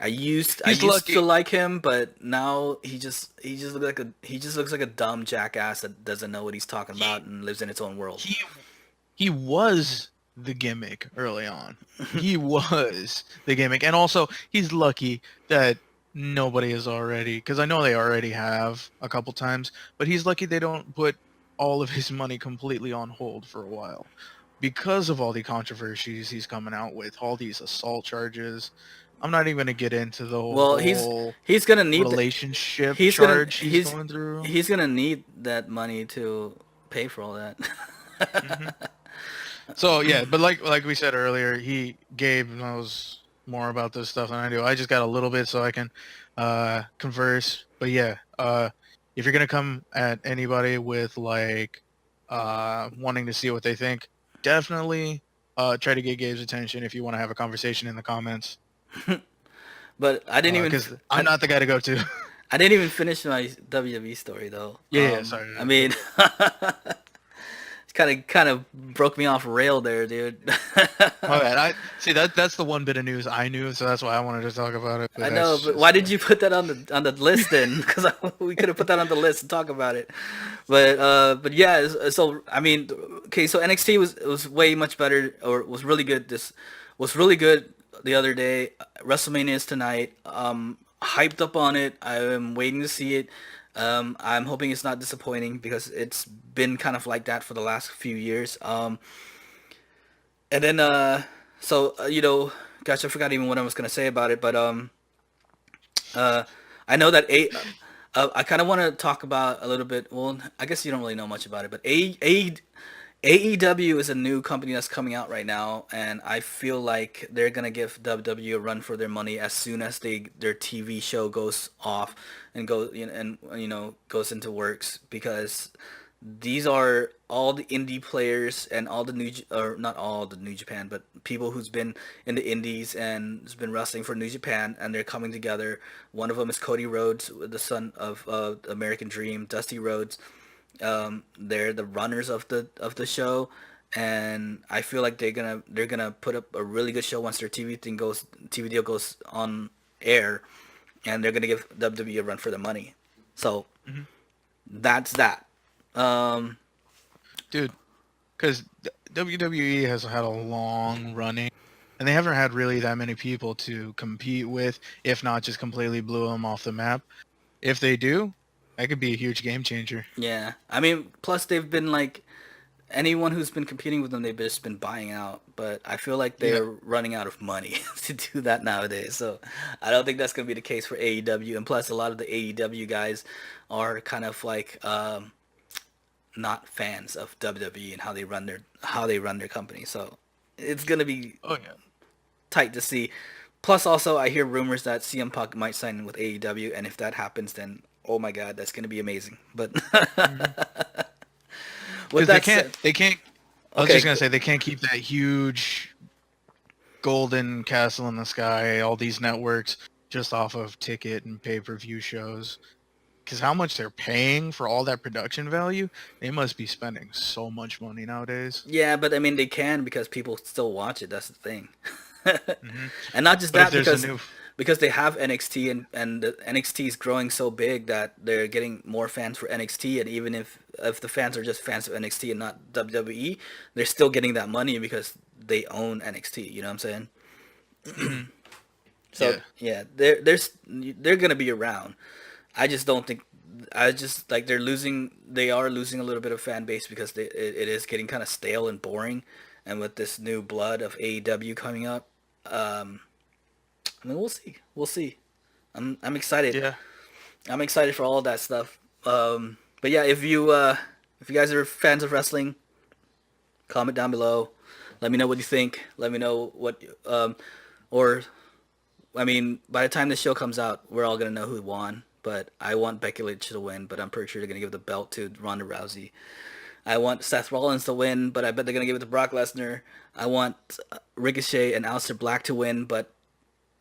I
He's
used to
lucky.
like him, but now he just looks like a dumb jackass that doesn't know what he's talking about
He
and lives in its own world.
he he was the gimmick early on. He was the gimmick, and also he's lucky that nobody is already, because I know they already have a couple times, but he's lucky they don't put all of his money completely on hold for a while because of all the controversies he's coming out with, all these assault charges. I'm not even gonna get into the
Well,
whole
he's gonna need the,
relationship
he's gonna
charge he's going through.
he's gonna need that money to pay for all that.
Hmm. So yeah, but like we said earlier, Gabe knows more about this stuff than I do. I just got a little bit so I can converse. But yeah, if you're gonna come at anybody with like wanting to see what they think, definitely try to get Gabe's attention if you want to have a conversation in the comments.
But
Because I'm not the guy to go to.
I didn't even finish my WWE story though.
Yeah, sorry.
I mean, kind of broke me off rail there, dude.
My bad. I see that's the one bit of news I knew, so that's why I wanted to talk about it. But
I know,
that's
but why
just
did you put that on the list then? Because we could have put that on the list and talk about it. But yeah. So I mean, okay. So NXT was way much better, or was really good. This was really good the other day. WrestleMania is tonight. Hyped up on it. I am waiting to see it. I'm hoping it's not disappointing because it's been kind of like that for the last few years. And then gosh, I forgot even what I was gonna say about it, but uh, I know that I kind of want to talk about a little bit. Well, I guess you don't really know much about it, but AEW is a new company that's coming out right now, and I feel like they're gonna give WWE a run for their money as soon as their TV show goes off and goes into works, because these are all the indie players and all the or not all the New Japan, but people who's been in the indies and has been wrestling for New Japan, and they're coming together. One of them is Cody Rhodes, the son of American Dream, Dusty Rhodes. They're the runners of the show, and I feel like they're gonna put up a really good show once their TV deal goes on air, and they're gonna give WWE a run for their money. So
Mhm.
that's that. Um,
Dude, because WWE has had a long running, and they haven't had really that many people to compete with, if not just completely blew them off the map. If they do, that could be a huge game changer.
yeah, I mean, plus they've been like anyone who's been competing with them, they've just been buying out. But I feel like
Yeah.
they're running out of money to do that nowadays. So I don't think that's gonna be the case for AEW. And plus, a lot of the AEW guys are kind of like not fans of WWE and how they run their company. So it's gonna be
Oh yeah.
tight to see. Plus, also, I hear rumors that CM Punk might sign with AEW, and if that happens, then oh my god, that's gonna be amazing. But
Because
with
they
that
can't.
said,
They can't. I was
okay,
just gonna say they can't keep that huge golden castle in the sky. All these networks just off of ticket and pay-per-view shows. Because how much they're paying for all that production value, they must be spending so much money nowadays.
yeah, but I mean they can because people still watch it. That's the thing,
Hmm.
and not just
But if
that
there's a new,
because they have NXT, and the NXT is growing so big that they're getting more fans for NXT, and even if the fans are just fans of NXT and not WWE, they're still getting that money because they own NXT. You know what I'm saying?
mhm,
So
yeah,
yeah, they're gonna be around. I just don't think. I just like they're losing. They are losing a little bit of fan base because it is getting kind of stale and boring, and with this new blood of AEW coming up, um, I mean we'll see. We'll see. I'm excited.
yeah.
I'm excited for all of that stuff. But yeah, if you guys are fans of wrestling, comment down below. Let me know what you think. Let me know what or I mean, by the time the show comes out, we're all gonna know who won. But I want Becky Lynch to win, but I'm pretty sure they're gonna give the belt to Ronda Rousey. I want Seth Rollins to win, but I bet they're gonna give it to Brock Lesnar. I want Ricochet and Aleister Black to win, but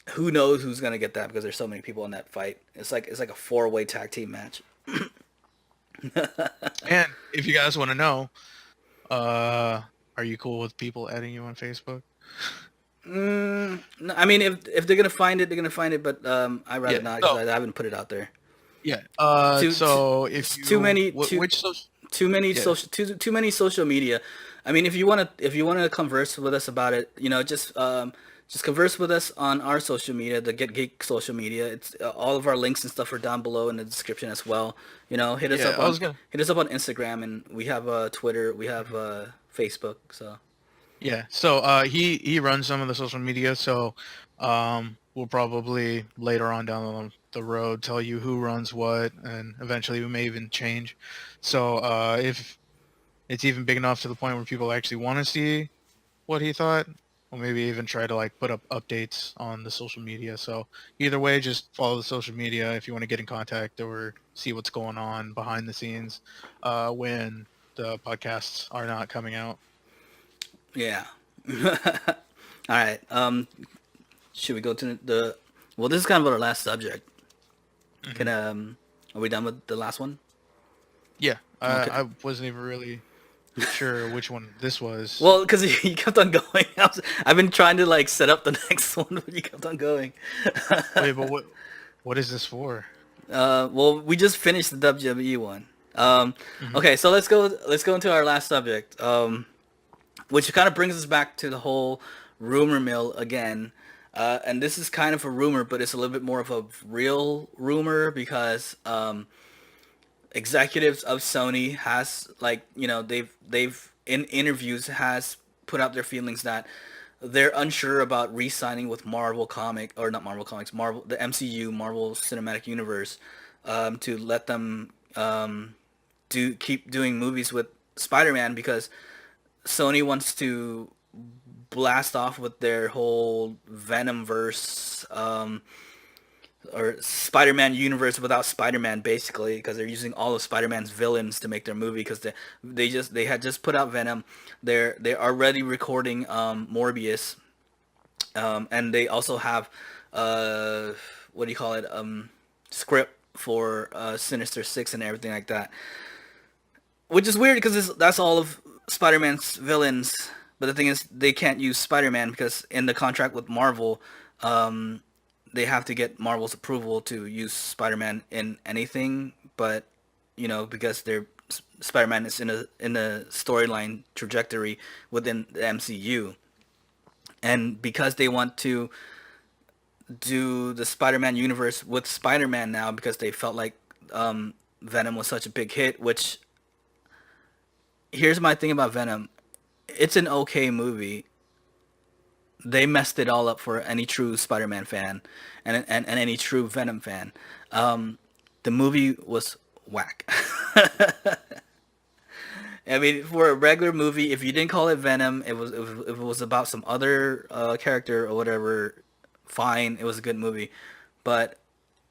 who knows who's gonna get that because there's so many people in that fight. It's like a 4-way tag team match.
And if you guys want to know, uh, are you cool with people adding you on Facebook?
No, I mean, if they're gonna find it, they're gonna find it. But I'd rather
Yeah.
not because
So
I haven't put it out there.
yeah.
Too too,
So if
too
you
many too
which social?
too many
Yeah.
too many social media. I mean, if you wanna converse with us about it, just converse with us on our social media, the Get Geek social media. It's all of our links and stuff are down below in the description as well. Hit us
Yeah.
up
I
on
was gonna.
Instagram, and we have Twitter, we have Facebook. So
Yeah. So he runs some of the social media. So we'll probably later on down the road tell you who runs what, and eventually we may even change. So if it's even big enough to the point where people actually want to see what he thought, or maybe even try to like put up updates on the social media. So either way, just follow the social media if you want to get in contact or see what's going on behind the scenes when the podcasts are not coming out.
yeah. All right. Should we go to the? Well, this is kind of our last subject.
Hmm.
Can Are we done with the last one?
Yeah,
Okay.
I wasn't even really sure which one this was.
Well, because you kept on going. I've been trying to like set up the next one, but you kept on going.
Wait, but what is this for?
Well, we just finished the WWE one.
Hmm.
Okay, so let's go. Let's go into our last subject, which kind of brings us back to the whole rumor mill again. And this is kind of a rumor, but it's a little bit more of a real rumor because executives of Sony has they've in interviews has put out their feelings that they're unsure about re-signing with Marvel comic or not Marvel Comics, Marvel the MCU, Marvel Cinematic Universe, to let them do keep doing movies with Spider-Man because Sony wants to blast off with their whole Venom verse, or Spider-Man universe without Spider-Man, basically, because they're using all of Spider-Man's villains to make their movie. Because they had just put out Venom, they're already recording Morbius, and they also have what do you call it, script for Sinister Six and everything like that, which is weird because that's all of Spider-Man's villains. But the thing is, they can't use Spider-Man because in the contract with Marvel, um, they have to get Marvel's approval to use Spider-Man in anything. But because Spider-Man is in a storyline trajectory within the MCU, and because they want to do the Spider-Man universe with Spider-Man now, because they felt like Venom was such a big hit. Which, here's my thing about Venom: it's an okay movie. They messed it all up for any true Spider-Man fan and any true Venom fan. The movie was whack. I mean, for a regular movie, if you didn't call it Venom, if it was about some other character or whatever, fine, it was a good movie. But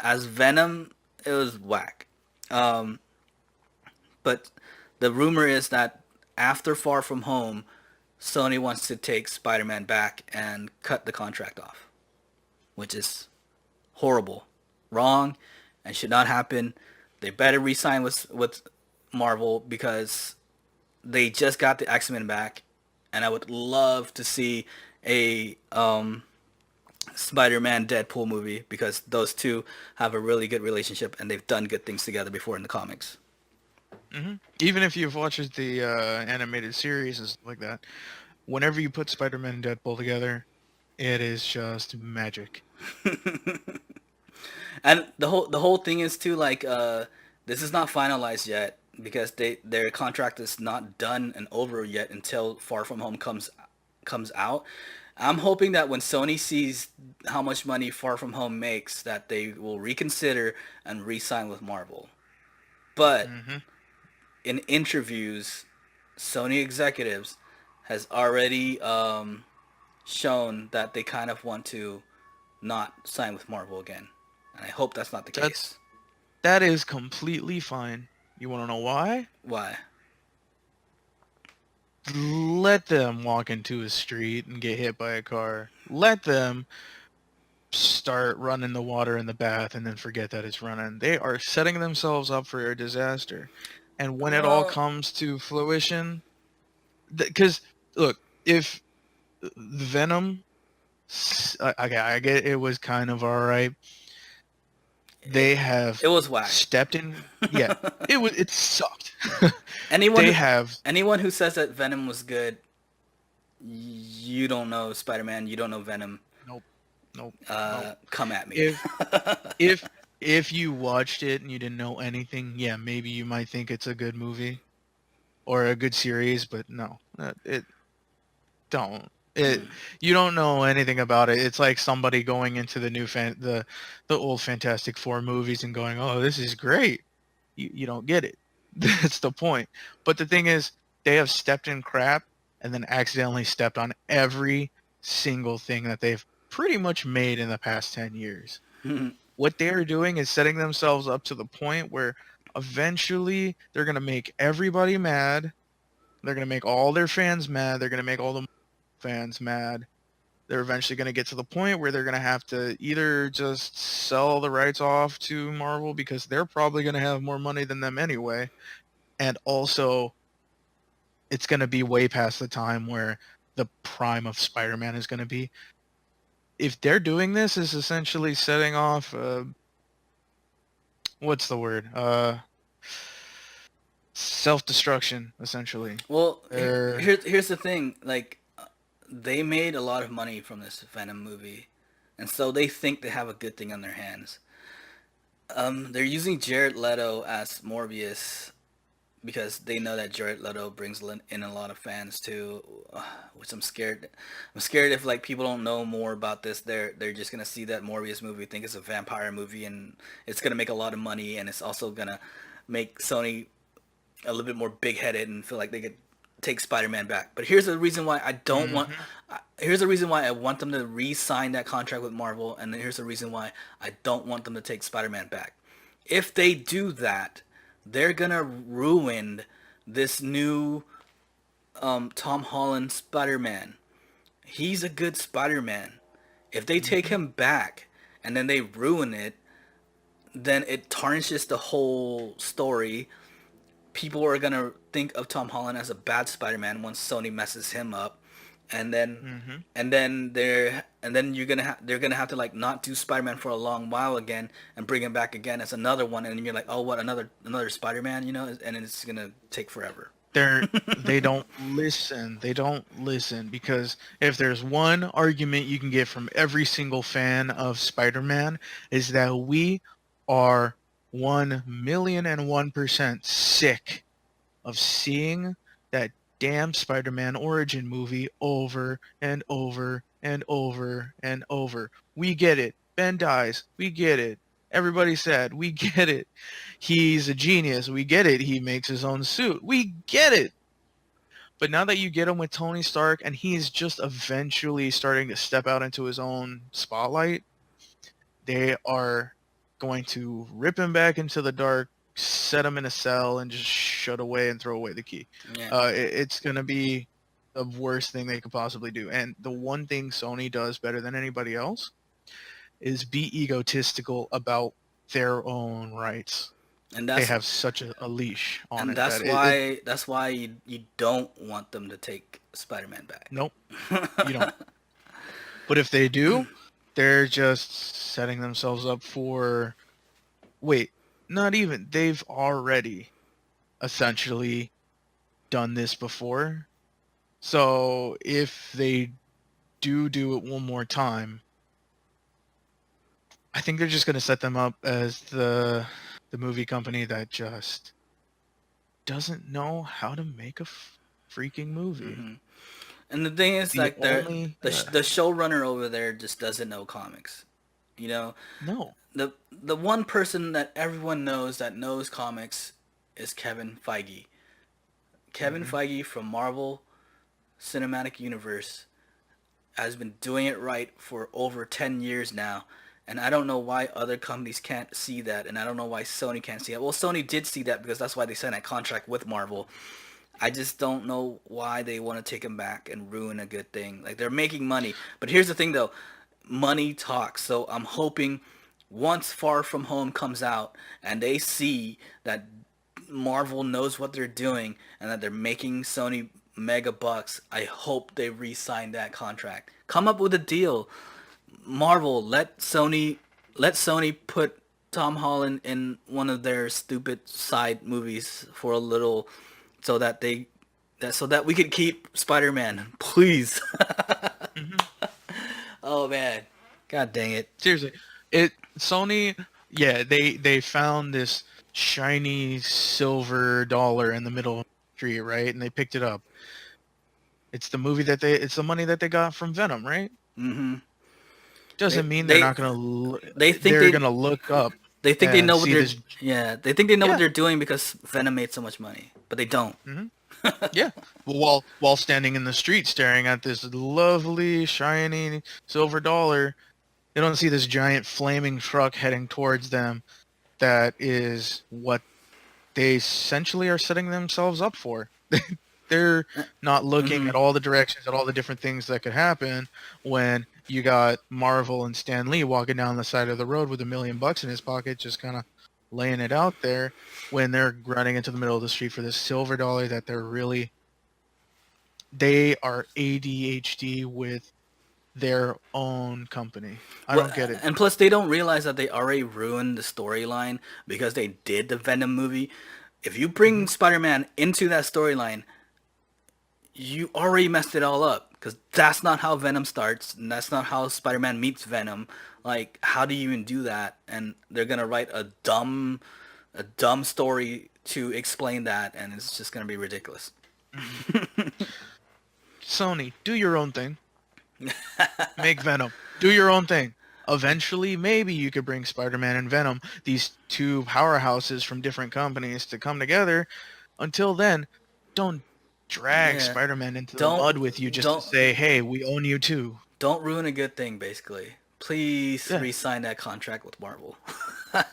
as Venom, it was whack. Um, but the rumor is that after Far From Home, Sony wants to take Spider-Man back and cut the contract off, which is horrible, wrong, and should not happen. They better re-sign with Marvel because they just got the X-Men back, and I would love to see a Spider-Man Deadpool movie because those two have a really good relationship and they've done good things together before in the comics.
Hmm. Even if you've watched the animated series and stuff like that, whenever you put Spider-Man and Deadpool together, it is just magic.
And the whole thing is too, like, this is not finalized yet because their contract is not done and over yet until Far From Home comes out. I'm hoping that when Sony sees how much money Far From Home makes, that they will reconsider and re-sign with Marvel. But
Hmm.
in interviews, Sony executives has already shown that they kind of want to not sign with Marvel again, and I hope that's not the
That's
case.
that is completely fine. You want to know why?
Why?
Let them walk into a street and get hit by a car. Let them start running the water in the bath and then forget that it's running. They are setting themselves up for a disaster. And when it all
Well,
comes to fruition, because look, if Venom, okay, I get it was kind of all right.
it,
They have
it was whack.
stepped in. Yeah, it sucked.
anyone
They
who
have
anyone who says that Venom was good, you don't know Spider-Man. You don't know Venom.
nope, nope, nope.
Come at me.
If if if you watched it and you didn't know anything, yeah, maybe you might think it's a good movie or a good series, but no, it don't. It you don't know anything about it. It's like somebody going into the old Fantastic Four movies and going, "Oh, this is great." You don't get it. That's the point. But the thing is, they have stepped in crap and then accidentally stepped on every single thing that they've pretty much made in the past 10 years. What they are doing is setting themselves up to the point where eventually they're going to make everybody mad. They're going to make all their fans mad. They're going to make all the fans mad. They're eventually going to get to the point where they're going to have to either just sell the rights off to Marvel because they're probably going to have more money than them anyway. And also, it's going to be way past the time where the prime of Spider-Man is going to be. If they're doing this, is essentially setting off, what's the word? Self-destruction, essentially.
Well,
They're,
here's the thing. Like, they made a lot of money from this Venom movie, and so they think they have a good thing on their hands. They're using Jared Leto as Morbius because they know that Jared Leto brings in a lot of fans too, which I'm scared. I'm scared if like people don't know more about this, they're just gonna see that Morbius movie, think it's a vampire movie, and it's gonna make a lot of money, and it's also gonna make Sony a little bit more big-headed and feel like they could take Spider-Man back. But here's the reason why I don't want. Here's the reason why I want them to re-sign that contract with Marvel, and here's the reason why I don't want them to take Spider-Man back. If they do that, they're gonna ruin this new Tom Holland Spider-Man. He's a good Spider-Man. If they take him back and then they ruin it, then it tarnishes the whole story. People are gonna think of Tom Holland as a bad Spider-Man once Sony messes him up, and then they're gonna have to like not do Spider-Man for a long while again and bring him back again as another one, and you're like, oh, what, another Spider-Man, and it's gonna take forever.
they don't listen. They don't listen because if there's one argument you can get from every single fan of Spider-Man is that we are 1,001% sick of seeing that damn Spider-Man origin movie over and over and over and over. We get it. Ben dies. We get it. Everybody said, we get it. He's a genius. We get it. He makes his own suit. We get it. But now that you get him with Tony Stark and he's just eventually starting to step out into his own spotlight, they are going to rip him back into the dark, set him in a cell, and just shut away and throw away the key.
Yeah.
It's going to be the worst thing they could possibly do. And the one thing Sony does better than anybody else is be egotistical about their own rights.
And
They have such a leash on
and
it
that's
that
that's why you don't want them to take Spider-Man back.
nope, you don't. But if they do, they're just setting themselves up for. Wait, not even. They've already essentially done this before. So if they do it one more time, I think they're just going to set them up as the movie company that just doesn't know how to make a freaking movie.
Mm-hmm. And the thing is, like, the showrunner over there just doesn't know comics.
No.
The one person that everyone knows that knows comics is Kevin Feige. Kevin Feige from Marvel Cinematic Universe has been doing it right for over 10 years now. And I don't know why other companies can't see that, and I don't know why Sony can't see it. Well, Sony did see that because that's why they signed that contract with Marvel. I just don't know why they want to take him back and ruin a good thing. Like, they're making money. But here's the thing, though. money talks. So I'm hoping once Far From Home comes out and they see that Marvel knows what they're doing and that they're making Sony mega bucks, I hope they re-sign that contract. Come up with a deal. Marvel, let Sony put Tom Holland in one of their stupid side movies for a little, so that we could keep Spider-Man, please.
Hmm.
Oh man, god dang it.
Seriously, Sony, yeah, they found this shiny silver dollar in the middle of the street, right? And they picked it up. It's the money that they got from Venom, right?
Mm-hmm. They
Doesn't mean they're
they
not gonna
they think
they're
they
gonna look up
they think they
and
know what
see
they're
this.
yeah they think they know what
Yeah.
they're doing because Venom made so much money, but they don't.
Hmm. Yeah. Well, while standing in the street staring at this lovely shiny silver dollar, they don't see this giant flaming truck heading towards them. That is what they essentially are setting themselves up for. They're not looking
Mm-hmm.
at all the directions, at all the different things that could happen when you got Marvel and Stan Lee walking down the side of the road with $1 million in his pocket, just kind of laying it out there when they're running into the middle of the street for this silver dollar that they are ADHD with their own company. I
Well,
don't get it.
and plus they don't realize that they already ruined the storyline because they did the Venom movie. If you bring
Hmm.
Spider-Man into that storyline, you already messed it all up because that's not how Venom starts, and that's not how Spider-Man meets Venom. Like, how do you even do that? And they're gonna write a dumb story to explain that, and it's just gonna be ridiculous.
Hmm. Sony, do your own thing. Make Venom. Do your own thing. Eventually, maybe you could bring Spider-Man and Venom, these two powerhouses from different companies, to come together. Until then, don't drag
Yeah,
Spider-Man into the
don't
mud with you just to
don't
say, hey, we own you too.
don't ruin a good thing. Basically, please
Yeah.
re-sign that contract with Marvel.
Don't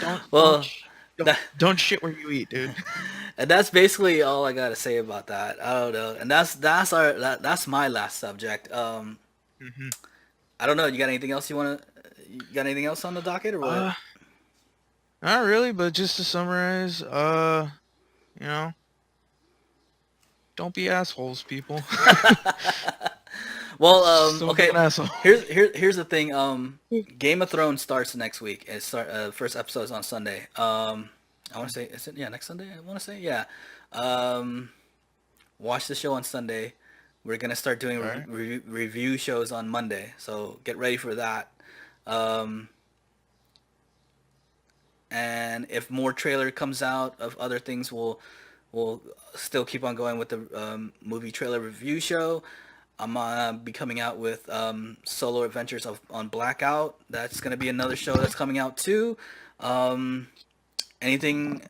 don't
Well,
sh-
that
don't shit where you eat, dude.
and that's basically all I gotta say about that. I don't know, and that's my last subject.
Hmm.
I don't know. You got anything else you got anything else on the docket or what?
Uh, Not really, but just to summarize, you know, don't be assholes, people.
Well,
Just don't be
okay.
an asshole.
Here's the thing. Game of Thrones starts next week. First episode is on Sunday. I want to say is it yeah next Sunday? I want to say yeah. Um, watch the show on Sunday. We're gonna start doing
All right.
review shows on Monday, so get ready for that. Um, and if more trailer comes out of other things, we'll still keep on going with the movie trailer review show. I'm gonna be coming out with Solo Adventures on Blackout. That's gonna be another show that's coming out too. Um, anything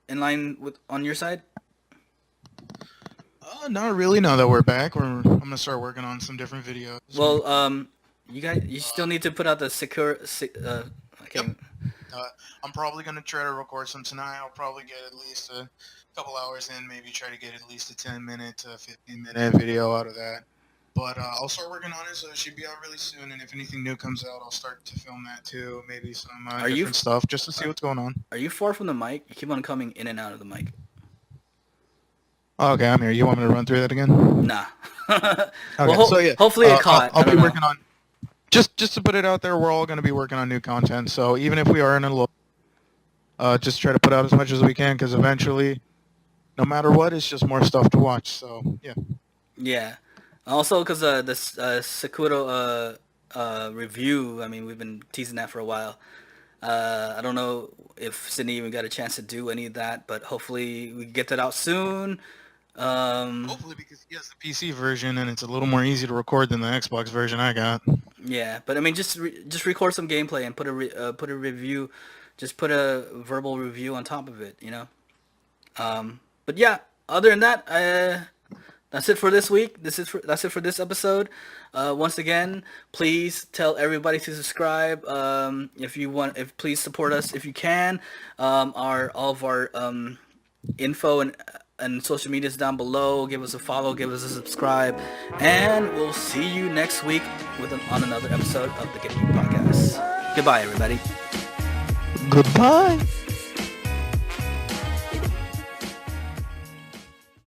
in line with on your side?
Not really. Now that we're back, I'm gonna start working on some different videos.
Well, you still need to put out the secure. I
Yep.
can't.
I'm probably gonna try to record some tonight. I'll probably get at least a couple hours in, maybe try to get at least a 10-minute to 15-minute video out of that. But I'll start working on it, so it should be out really soon. And if anything new comes out, I'll start to film that too. Maybe some
Are you
different stuff just to see what's going on.
are you far from the mic? You keep on coming in and out of the mic.
Okay, I'm here. You want me to run through that again?
Nah. Well,
Okay, so yeah,
hopefully it
I'll,
caught. I
I'll be
don't know.
working on just to put it out there. We're all going to be working on new content. So even if we are in a low, just try to put out as much as we can because eventually, no matter what, it's just more stuff to watch. So yeah.
Yeah. Also, because this Sakura review, I mean, we've been teasing that for a while. I don't know if Sydney even got a chance to do any of that, but hopefully we get that out soon. Um,
Hopefully, because he has the PC version and it's a little more easy to record than the Xbox version I got.
yeah, but I mean, just record some gameplay and put a review, just put a verbal review on top of it, you know. But yeah, other than that, that's it for this week. That's it for this episode. Once again, please tell everybody to subscribe. If you want, if please support us if you can. All of our info and and social medias down below. Give us a follow, give us a subscribe, and we'll see you next week on another episode of the Get Geeked Podcast. Goodbye, everybody.
Goodbye.